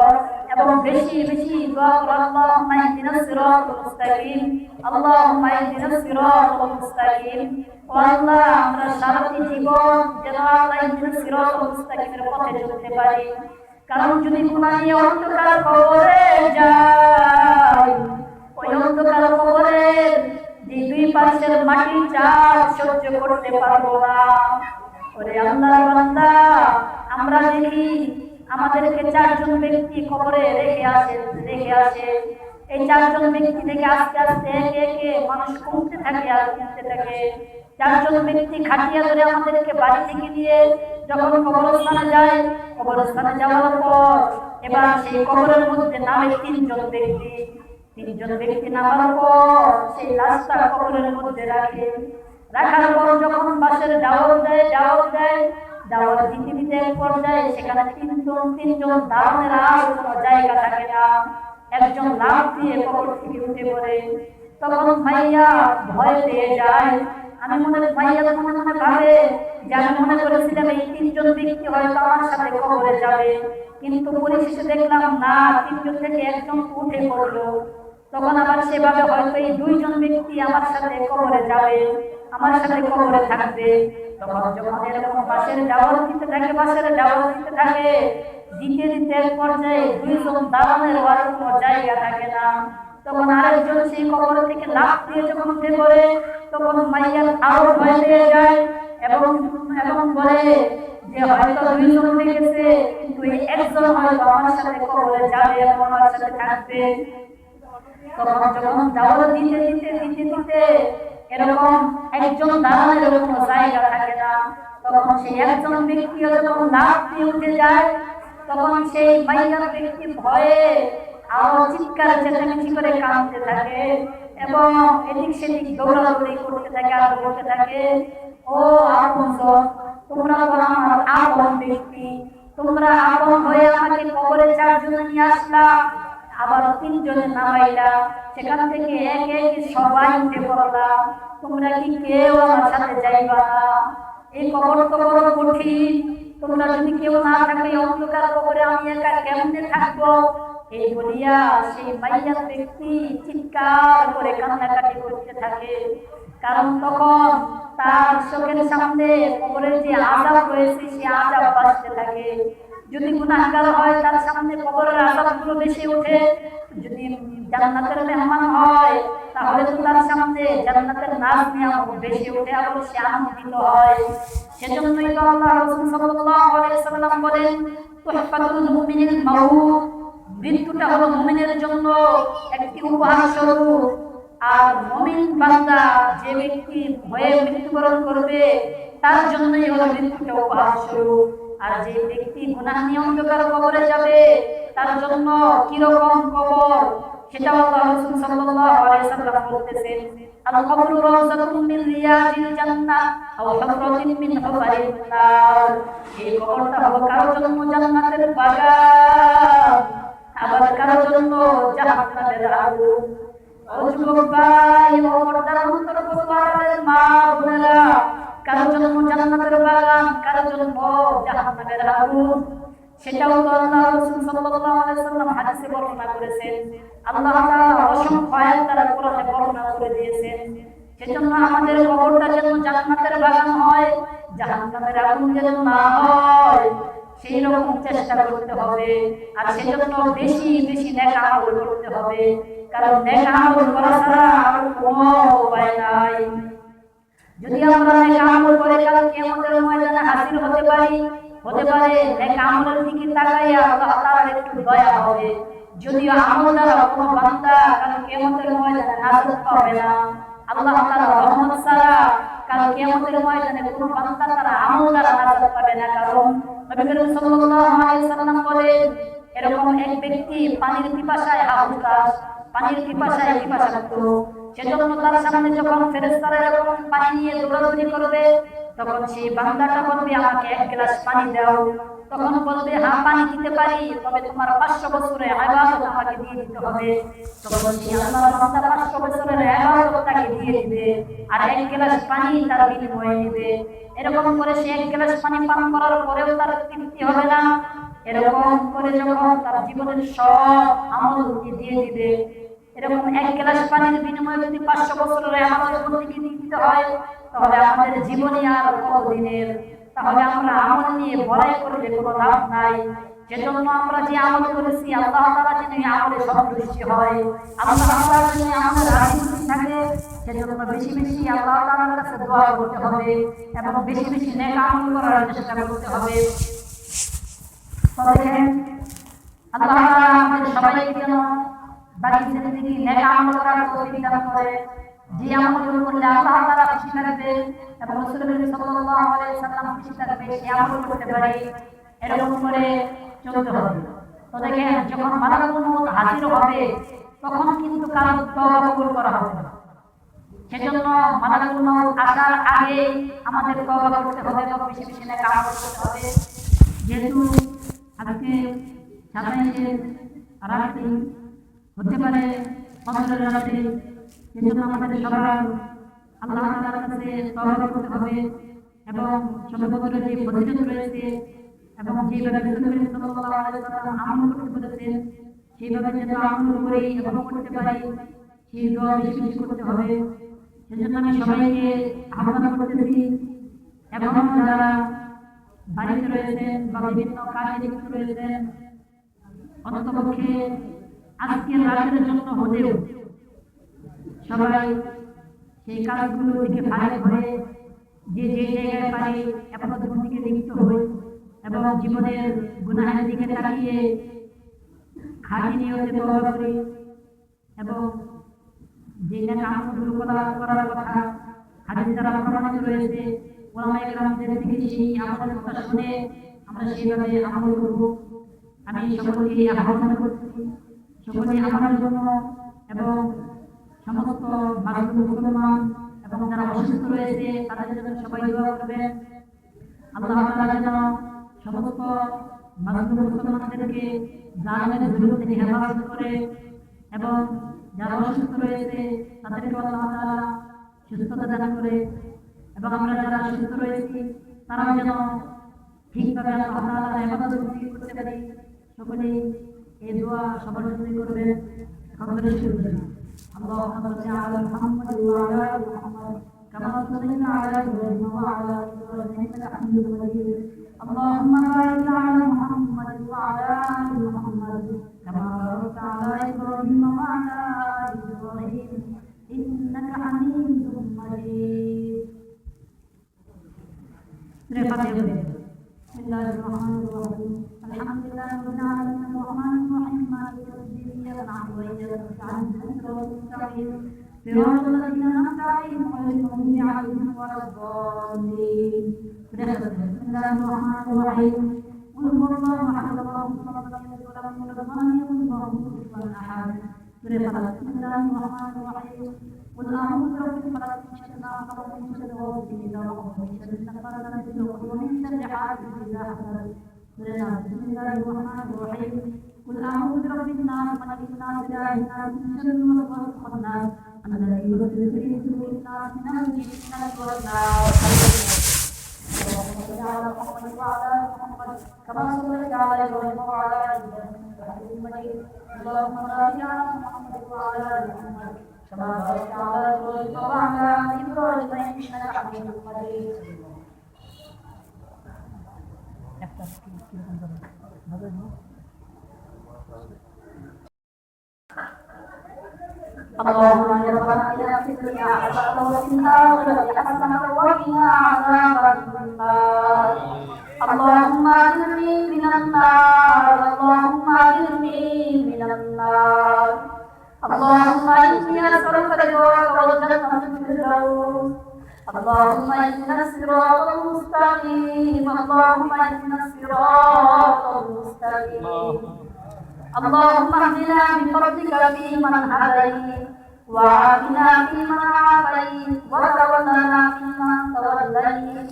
এবং বেশি বেশি দোয়া করো, আল্লাহুম্মা ইহদিনাস সিরাতাল মুস্তাকিম, আল্লাহুম্মা ইহদিনাস সিরাতাল মুস্তাকিম। ও আল্লাহ, আমরা সারাটি জীবন যেন আল্লাহ ইহদিনাস সিরাতাল মুস্তাকিমের পথে চলতে পারি। কারণ যদি গুনাহ নিয়ে অন্ধকার কবরে যাই, ওই অন্ধকার কবরের যে দুই পাশের মাটির চাপ সহ্য করতে পারবো না। ওরে আল্লাহর বান্দা, আমরা দেখি আমাদেরকে চারজন ব্যক্তি কবরে রেখে আসে। এই চারজন ব্যক্তি থেকে আস্তে আস্তে একে একে মানুষ কমতে থাকে আর কমতে থাকে। চারজন ব্যক্তি খাটিয়া ধরে আমাদেরকে বাড়ি থেকে নিয়ে যখন কবরস্থানে যায়, কবরস্থানে যাওয়ার পর এবার সেই কবরের মধ্যে নামে তিনজন ব্যক্তি নামার পর সেই লাশটা কবরের মধ্যে রাখার পর যখন বাসের দাওয়াত দেয়, দাওয়াত দিতে এক পর্যায়ে সেখানে তিনজন দারুণের আর কোনো জায়গা থাকে না। একজন লাফ দিয়ে কবর থেকে উঠে পড়ে। তখন ভাইয়া ভয় পেয়ে যায়। ভাইয়া মনে ভাবে যে আমি মনে করেছিলাম এই তিনজন ব্যক্তি হয়তো আমার সাথে কবরে যাবে, কিন্তু পরিশেষে দেখলাম না, তিনজন থেকে একজন উঠে পড়লো। তখন আবার সেভাবে হয়তো এই দুইজন ব্যক্তি আমার সাথে কবরে যাবে, আমার সাথে কবরে থাকবে। তখন যখন এরকম বাসের দাওয়াত দিতে থাকে, দিতে এক পর্যায়ে দুইজন দালানের আর কোনো জায়গা থাকে না। তখন আরেকজন সেই কবর থেকে লাফ দিয়ে যখন উঠে পড়ে, তখন মাইয়া আরো ভয় পেয়ে যায় এবং বলে যে হয়তো দুইজন দেখেছে, কিন্তু একজন হয়তো আমার সাথে কবরে যাবে এবং আমার সাথে থাকবে। তখন যখন দাওয়াত দিতে এরকম একজন দালানের কোনো জায়গা থাকে না, তখন সেই একজন ব্যক্তি যখন লাফ দিয়ে উঠে যায়, তখন সেই মাইয়ার ব্যক্তি ভয়ে আরো চিৎকার চেঁচামেচি করে কাঁদতে থাকে এবং এদিক সেদিক দৌড়াদৌড়ি করতে থাকে আর বলতে থাকে, ও আপনজন, তোমরা তো আমার আপন ব্যক্তি, তোমরা আপন হয়ে আমাকে কবরে চারজন নিয়ে আসলা, আবার তিনজনে নামাইলা, সেখান থেকে একে একে সবাই উঠে পড়লা, তোমরা কি কেউ আমার সাথে যাইবা না? এই কবর তো বড় কঠিন, তোমরা যদি কেউ না থাকে অন্ধকার কবরে আমি একা কেমনে থাকবো? এই বলিয়া সেই মাইয়ার ব্যক্তি চিৎকার করে কান্নাকাটি করতে থাকে। কারণ তখন তার চোখের সামনে কবরের যে আযাব রয়েছে সে আযাব বাজতে থাকে। যদি গুনাহগার হয় তার সামনে কবরের আযাবগুলো বেশি ওঠে, যদি জান্নাতের মেহমান হয় তাহলে তো তার সামনে জান্নাতের নাজ নিয়ামত বেশি ওঠে, আবার সে আনন্দিত হয়। সেজন্যই তো আল্লাহ রাসূল সাল্লাল্লাহু আলাইহি ওয়াসাল্লাম বলেন, তুহফাতুল মুমিনিল মাউত, মৃত্যুটা হলো মুমিনের জন্য একটি উপহার স্বরূপ। আর মুমিন বান্দা যে ব্যক্তি ভয়ে মৃত্যুবরণ করবে তার জন্যই হলো মৃত্যুটা উপহার স্বরূপ। আর যে ব্যক্তি গুনাহ নিয়ে অন্ধকার কবরে যাবে তার জন্য কিরকম কবর সেটা আল্লাহ রাসূল সাল্লাল্লাহু আলাইহি ওয়াসাল্লাম বলতেছেন, আল কবরু রাওযাতুম মিন রিয়াদিল জান্নাহ আও হুফরাতুম মিন হুফারিন নার। এই কবরটা হলো কারো জন্য জান্নাতের বাগান, আবার কারো জন্য জাহান্নামের আগুন। ও যুবক ভাই ও পর্দার অন্তর্ভুক্ত মা বোনেরা, কারো জন্য জান্নাতের বাগান, কারো জন্য জাহান্নামের আগুন। সেটাও তো আল্লাহ রাসূল সাল্লাল্লাহু আলাইহি ওয়াসাল্লাম হাদিসে বর্ণনা করেছেন। আল্লাহ তাআলা অসংখ্য আয়াত দ্বারা কোরআনে বর্ণনা করে দিয়েছেন। সেজন্য আমাদের কবরটা যেন জান্নাতের বাগান হয়, জাহান্নামের আগুন যেন না হয়, সেই রকম চেষ্টা করতে হবে। আর সেজন্য বেশি বেশি নেক আমল করতে হবে, কারণ নেক আমল করা ছাড়া আর কোনো উপায় নাই। যদি আমরা নেক আমল করে কাল কিয়ামতের ময়দানে হাজির হতে পারে নেক আমলের দিকে তাকাইয়া আল্লাহ তাআলার একটু দয়া হবে। যদিও আমল দ্বারা কোনো বান্দা কাল কিয়ামতের ময়দানে নাজাত পাবে না, আল্লাহ তাআলার রহমত ছাড়া কাল কিয়ামতের ময়দানে কোনো বান্দা তার আমল দ্বারা নাজাত পাবে না। কারণ নবী করিম সাল্লাল্লাহু আলাইহি সাল্লাম বলেন, এরকম এক ব্যক্তি পানির পিপাসায় হাবুতাস, পানির পিপাসায় পিপাসার্ত, সেজন্য তার সামনে যখন ফেরেশতারা এরকম পানি নিয়ে দৌড়াদৌড়ি করবে, তখন সেই বান্দাটা বলবে, আমাকে এক গ্লাস পানি দাও। তখন বলবে, হ্যাঁ পানি দিতে পারি, তবে তোমার 500 বছরের ইবাদত আমাকে দিয়ে দিতে হবে। তখন সেই আল্লাহর বান্দা 500 বছরের ইবাদত তাকে দিয়ে দিবে, আর এক গ্লাস পানি তার বিনিময়ে দিবে। এরকম করে সে এক গ্লাস পানি পান করার পরেও তার তৃপ্তি হবে না। এরকম করে যখন তার জীবনের সব আমল দিয়ে দিবে, এরকম এক গ্লাস পানির বিনিময়ে যদি 500 বছরের ইবাদত বন্দেগী দিতে হয়, তাহলে আমাদের জীবনে আর কতদিনের? তাহলে আমরা আমল নিয়ে বড়াই করলে কোনো লাভ নাই। সেজন্য আমরা যে আমল করেছি আল্লাহ তাআলা যেন এই আমলে সন্তুষ্ট হয়, আল্লাহ তাআলা যেন আমাদের রাজি খুশি থাকে, সেজন্য বেশি বেশি আল্লাহ তাআলার কাছে দোয়া করতে হবে এবং বেশি বেশি নেক আমল করার চেষ্টা করতে হবে। তবে আল্লাহ তাআলা আমাদের সবাইকে যেন বাকি জিন্দেগি নেক আমল করার তৌফিক দান করে, যে আমলগুলো করলে আল্লাহ তাআলা খুশি থাকবে এবং রাসূল সাল্লাল্লাহু আলাইহি সাল্লাম খুশি থাকবে, সেই আমল করতে পারি। এরকম করে চলতে হবে। তো দেখেন, যখন মালাকুল মউত হাজির হবে তখন কিন্তু কারো তওবা কবুল করা হবে না। সেজন্য মালাকুল মউত আসার আগে আমাদের তওবা করতে হবে এবং বেশি বেশি নেক আমল করতে হবে। যেহেতু আজকে 27 রাত্রি হতে পারে 15 রাত্রি, সেজন্য আমাদের সবার আল্লাহ তাআলার কাছে তওবা করতে হবে এবং সর্বপ্রথম যে ফজিলত রয়েছে এবং যেভাবে রাসূল সাল্লাল্লাহু আলাইহি ওয়াসাল্লাম আমল করতে বলেছেন সেইভাবে যেন আমল করি এবং করতে পারি, সেই দোয়া বেশি বেশি করতে হবে। সেজন্য আমি সবাইকে আহ্বান করতেছি, এবং যারা বাড়িতে রয়েছেন বা বিভিন্ন কাজে লিপ্ত রয়েছেন, অন্ততপক্ষে আজকের রাতের জন্য হলেও সবাই সেই কাজগুলো থেকে ভালো করে যে যে জায়গায় পারি আপাতত দিকে লিপ্ত হই এবং জীবনের গুনাহের দিকে তাকিয়ে খাঁটি নিয়তে তওবা করি এবং যে নেক আমলগুলো করার কথা হাদিস দ্বারা প্রমাণিত রয়েছে, ওলামায়ে কেরামদের থেকে সেই আমলের কথা শুনে আমরা সেইভাবে আমল করব। আমি সকলকে আহ্বান করছি, সকলে আমার জন্য এবং সমস্ত ভারতীয় মুসলমান এবং যারা অসুস্থ রয়েছে তাদের জন্য সবাই দোয়া করবেন। আল্লাহ তাআলা যেন সমস্ত ভারতীয় মুসলমানদেরকে জালেমের জুলুম থেকে হেফাজত করে এবং যারা অসুস্থ রয়েছে তাদেরকে আল্লাহ তাআলা সুস্থতা দান করে, এবং আমরা যারা সুস্থ রয়েছি তারাও যেন ঠিকভাবে আল্লাহ তাআলার হেফাজত করতে পারি। সকলেই এই দোয়া সবার জন্য করবেন। সকলে শুরু করি। اللهم صل على محمد وعلى ال محمد كما صليت على ابراهيم وعلى ال ابراهيم انك حميد مجيد. اللهم بارك على محمد وعلى ال محمد كما باركت على ابراهيم وعلى ال ابراهيم انك حميد مجيد. بسم الله الرحمن الرحيم. الحمد لله رب العالمين الرحمن الرحيم مالك يوم الدين اياك نعبد واياك نستعين اهدنا الصراط المستقيم صراط الذين انعمت عليهم غير المغضوب عليهم ولا الضالين. بسم الله الرحمن الرحيم. قل هو الله احد الله الصمد لم يلد ولم يولد ولم يكن له كفوا احد. بسم الله الرحمن الرحيم. قل اعوذ برب الفلق من شر ما خلق ومن شر غاسق اذا وقب ومن شر النفاثات في العقد ومن شر حاسد اذا حسد. بسم الله الرحمن الرحيم. قل اعوذ برب الناس ملك الناس اله الناس من شر الوسواس الخناس الذي يوسوس في صدور الناس من الجنة والناس. اللهم صل على محمد وعلى ال محمد كما صليت على ابراهيم وعلى ال ابراهيم انك حميد مجيد. اللهم بارك على محمد وعلى ال محمد كما باركت على ابراهيم وعلى ال ابراهيم انك حميد مجيد. اللهم يا ربنا اتنا في الدنيا حسنه وفي الاخره حسنه وقنا عذاب النار. اللهم اجرني من النار. اللهم اجرني من النار. اللهم اني اسالك رضاك والجنه الفردوس. اللهم اهدنا الصراط المستقيم اللهم اهدنا الصراط المستقيم اللهم اهدنا بفضلك فيمن هديت وعافنا فيمن عافيت وتولنا فيمن توليت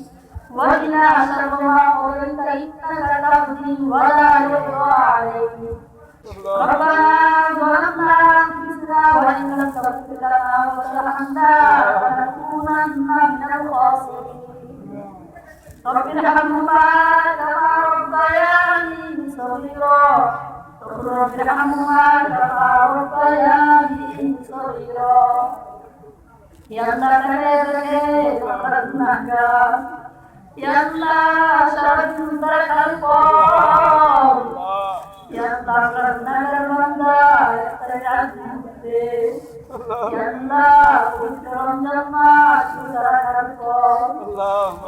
وقنا شر ما قضيت انك تقضي ولا يقضى عليك ربنا ظلمنا انفسنا وان لم تغفر لنا وترحمنا لنكونن من الخاسرين رب ارحمهما كما ربياني صغيرا رب ارحمهما كما ربياني صغيرا يا الله كريم ورحمتك يا الله شرف القلب يا الله ربنا ربنا يا الله وكرم جماعة شكرا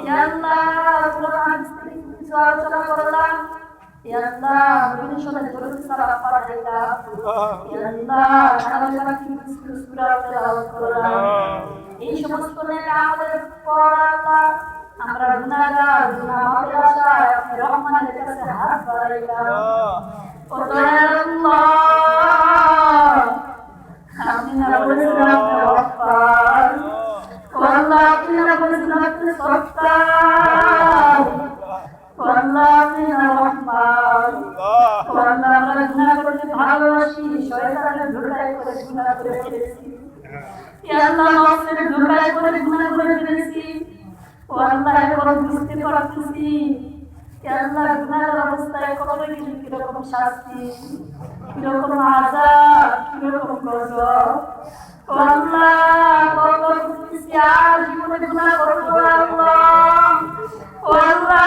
يا الله قرآن سوال الله يا الله من شر الجرس سلام عليك يا الله أنا لك سورة القرآن এই সমস্ত নেক আমাদের পর আল্লাহ আমরা গুনাহগার গুনাহ মাফের আশায় আপনি রহমানের কাছে হাত বাড়াইলাম ও দয়াল আল্লাহ আপনি না বলেছেন আপনি গফফার ও আল্লাহ আপনি না বলেছেন আপনি সত্তার ও আল্লাহ আপনি না রহমান ও আল্লাহ আমরা গুনাহ করতে ভালোবাসি শয়তানের ধোঁকায় করে গুনাহ করে ফেলেছি ইয়া আল্লাহ নফসের ধোঁকায় করে গুনাহ করে ফেলেছি ও আল্লাহ এখন বুঝতে পারতেছি ইয়া আল্লাহ গুনাহের অবস্থায় কত কিরকম শাস্তি কিরকম আযাব কিরকম গজব ও আল্লাহ কত বুঝতেছি আর জীবনে গুনাহ করবো আল্লাহ ও আল্লাহ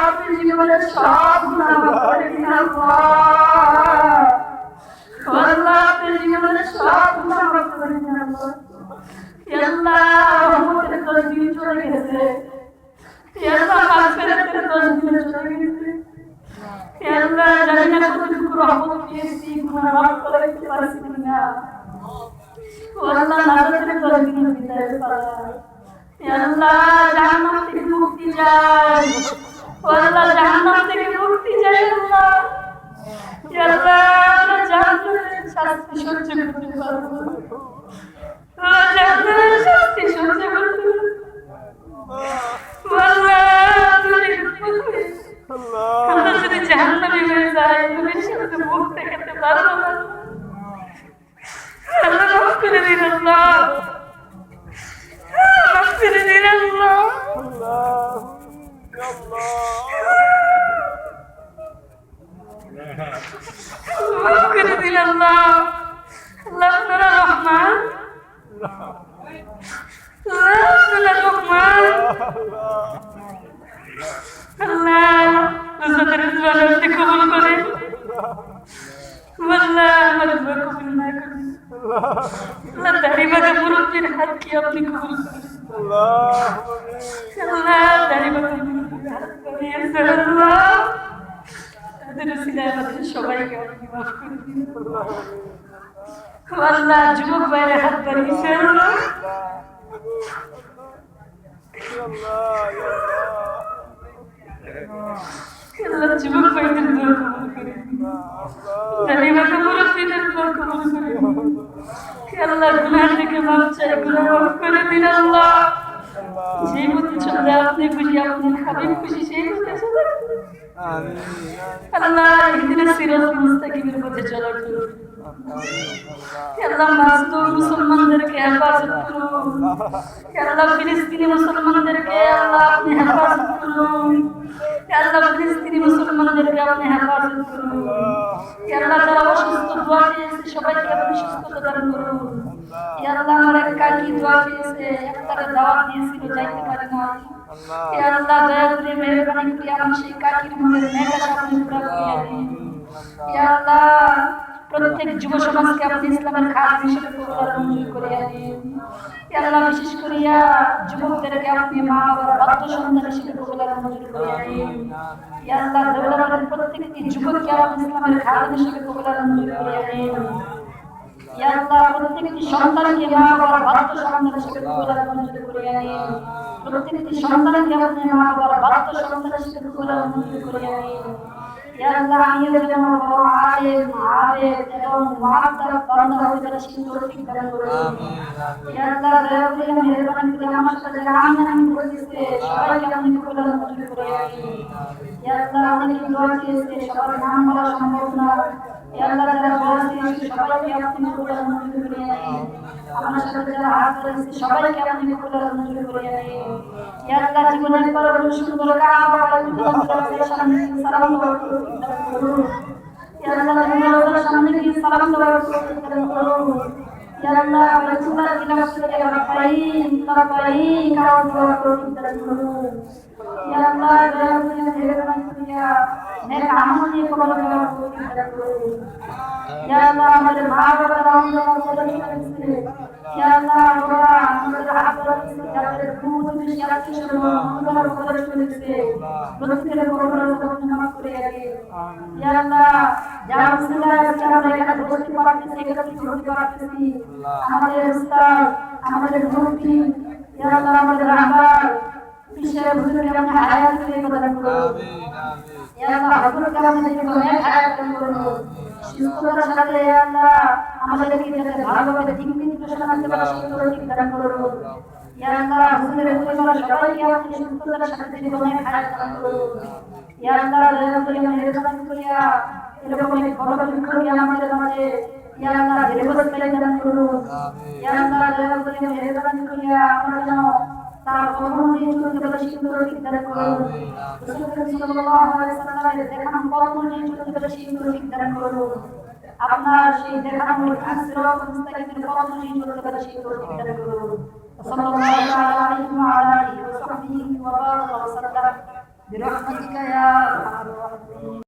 আপনি জীবনের সব গুনাহ মাফ করে দিন আল্লাহ ও আল্লাহ আপনি জীবনের সব গুনাহ মাফ করে দিন আল্লাহ ইয়া আল্লাহ রহমতের তোর দিন চলে গেছে ইয়া আল্লাহ মাগফিরাতের তোর দিন চলে গেছে ইয়া আল্লাহ জানি না কতটুকু রহমত পেয়েছি গুনাহ মাফ করে দিতে পারছি না ও আল্লাহ নাজাতের তোর দিন বিদায় পালা ইয়া আল্লাহ জাহান্নাম থেকে মুক্তি চাই ও আল্লাহ জাহান্নাম থেকে মুক্তি চাই আল্লাহ ইয়া আল্লাহ আমরা জাহান্নামের শাস্তি সহ্য করতে পারবো জাহান্নামের শাস্তি সহ্য করতে আমরা যদি জাহান্নামী হয়ে যাই নবীর সাথে মুখ দেখাতে পারবো না আল্লাহ মাফ করে দিন আল্লাহ মাফ করে দিন আল্লাহ মাফ করে দিন আল্লাহ আল্লাহ আপনারা রহমান আল্লাহ রোজাদার দোয়া আপনি কবুল করেন আল্লাহ আমার দোয়া কবুল না করেন আল্লাহ দাড়িবাঁধা মুরব্বির হাত কি আপনি কবুল করেন আল্লাহ দাড়িবাঁধা মুরব্বির হাত বাড়িয়েছেন আল্লাহ তাদের উসিলায় আমাদের সবাইকে আপনি মাফ করে দিন আল্লাহ যুবক ভাইয়ের হাত বাড়িয়েছেন আল্লাহ আল্লাহ যুবক ভাইদের দোয়া কবুল করে দাড়িবাঁধা মুরব্বিদের দোয়া কবুল করে আল্লাহ গুনাহ থেকে মাফ চাই গুনাহ মাফ করে দিন আল্লাহ যে পথে চললে আপনি খুশি আপনি হাবিব খুশি সেই পথে চলে আল্লাহ ইহদিনাস সিরাতাল মুস্তাকিমের পথে চলার জন্য আল্লাহ মাজলুম মুসলমানদেরকে হেফাজত করুন আল্লাহ ফিলিস্তিনি মুসলমানদেরকে আল্লাহ আপনি হেফাজত করুন আল্লাহ ফিলিস্তিনি মুসলমানদেরকে আপনি হেফাজত করুন আল্লাহ যারা অসুস্থ দোয়া দিয়েছে সবাইকে আপনি সুস্থতা দান করুন আল্লাহ আমার এক কাকি দোয়া দিয়েছে একটা দাওয়াত দিয়েছিল যাইতে পারে না আল্লাহ দয়া করে মেহেরবানি করে আমার সেই কাকির মনের নেক আশা আপনি পুরা করিয়ে দিন আল্লাহ প্রত্যেক যুব সমাজকে আপনি ইসলামের খাদেম হিসেবে কবুল মঞ্জুর করিয়া দিন আল্লাহ বিশেষ করিয়া যুবকদেরকে আপনি মা বাবার বাধ্য সন্তান হিসেবে কবুল মঞ্জুর করিয়া দিন আল্লাহ দেওয়ালের প্রত্যেকটি যুবককে আপনি ইসলামের খাদেম হিসেবে কবুল মঞ্জুর করিয়া দিন আল্লাহ প্রত্যেকটি সন্তানকে মা বাবার বাধ্য সন্তান হিসেবে কবুল মঞ্জুর করে নিন। প্রত্যেকটি সন্তানকে আপনি মা বাবার বাধ্য সন্তান হিসেবে কবুল মঞ্জুর করে নিন। ইয়া আল্লাহ, আমি যেন বড় আলেম আবেদ এবং মুআদ্দাব বান্দা হতে রসিদ তৌফিক দান করুন। ইয়া আল্লাহ, দয়া করে মেহেরবানি করে আমার সাথে যারা আমিন বলতেছে সবাইকে আপনি কবুল মঞ্জুর করে নিন। ইয়া আল্লাহ, অনেক দোয়া চেয়েছে, সবার নাম বলা সম্ভব না। ইয়া আল্লাহ, যারা দোয়া চেয়েছে সবাইকে আপনি কবুল মঞ্জুর করে নিন। আমার সাথে যারা হাত ধরেছে সবাইকে আপনি কবুল মঞ্জুর করে নিন। ইয়া আল্লাহ, জীবনের পর সুন্দর কাবা বাড়িতে সামনে সালাম করুন। ইয়া আল্লাহ, জীবনের সামনে কি সালাম করুন। ইয়া আল্লাহ, রাসূলুল্লাহ তিলাওয়াত করে রাব্বাইন রাব্বাইন কাওয়া করুন। ইয়া আল্লাহ, দয়া করে মেহেরবানি করিয়া নেক আমল নিয়ে কবুল করুন। ইয়া আল্লাহ, আমাদের মা বাবারা আমাদের করেছে। ইয়া আল্লাহ, বাবা আমাদের হাত ধরেছে, যাদের খুব বেশি আছে আমাদের করে চলেছে। প্রত্যেকের কবুল নামাজ করে রাখে। ইয়া আল্লাহ, যারা রাসূলুল্লাহ আমরা এখানে বসতে পারতেছি, এখানে ছুটতে পারতেছি, আমাদের উস্তাদ, আমাদের মুফতি, ইয়া আল্লাহ, আমাদের রাহবার পিছনে বুঝে আপনি হায়াত দিয়ে প্রদান করুন। ইয়া আল্লাহ, হযরত আমাদেরকে অনেক হায়াত দান করুন। সুস্থতার সাথে ইয়া আল্লাহ আমাদেরকে যাতে ভালোভাবে দিন শোনাতে পারে সেই তৌফিক দান করুন। ইয়া আল্লাহ, হুজুরের পরিবার সবাইকে আপনি সুস্থতার সাথে জীবনে হায়াত দান করুন। ইয়া আল্লাহ, দয়া করে মেহেরবানি করিয়া এরকম এক বড় বিক্রমী আমাদের মাঝে ইয়া আল্লাহ দীর্ঘায়ু দান করুন। ইয়া আল্লাহ, দয়া করে মেহেরবানি করিয়া আমরা যেন তার কর্মজীবন চলতে পারে সেই তৌফিক দান করুন। রাসূলুল্লাহ সাল্লাল্লাহু আলাইহি ওয়াসাল্লামের দেখানো কর্মজীবন চলতে পারে সেই তৌফিক দান করুন। আপনার সেই দেখানো সিরাত মুস্তাকিমের কর্মজীবন চলতে পারে সেই তৌফিক দান করুন। সাল্লাল্লাহু আলাইহি ওয়া আলিহি ওয়া সাহবিহি ওয়া বারাকা ওয়া সাল্লাম বিরহমাতিকা ইয়া আরহামার রাহিমিন।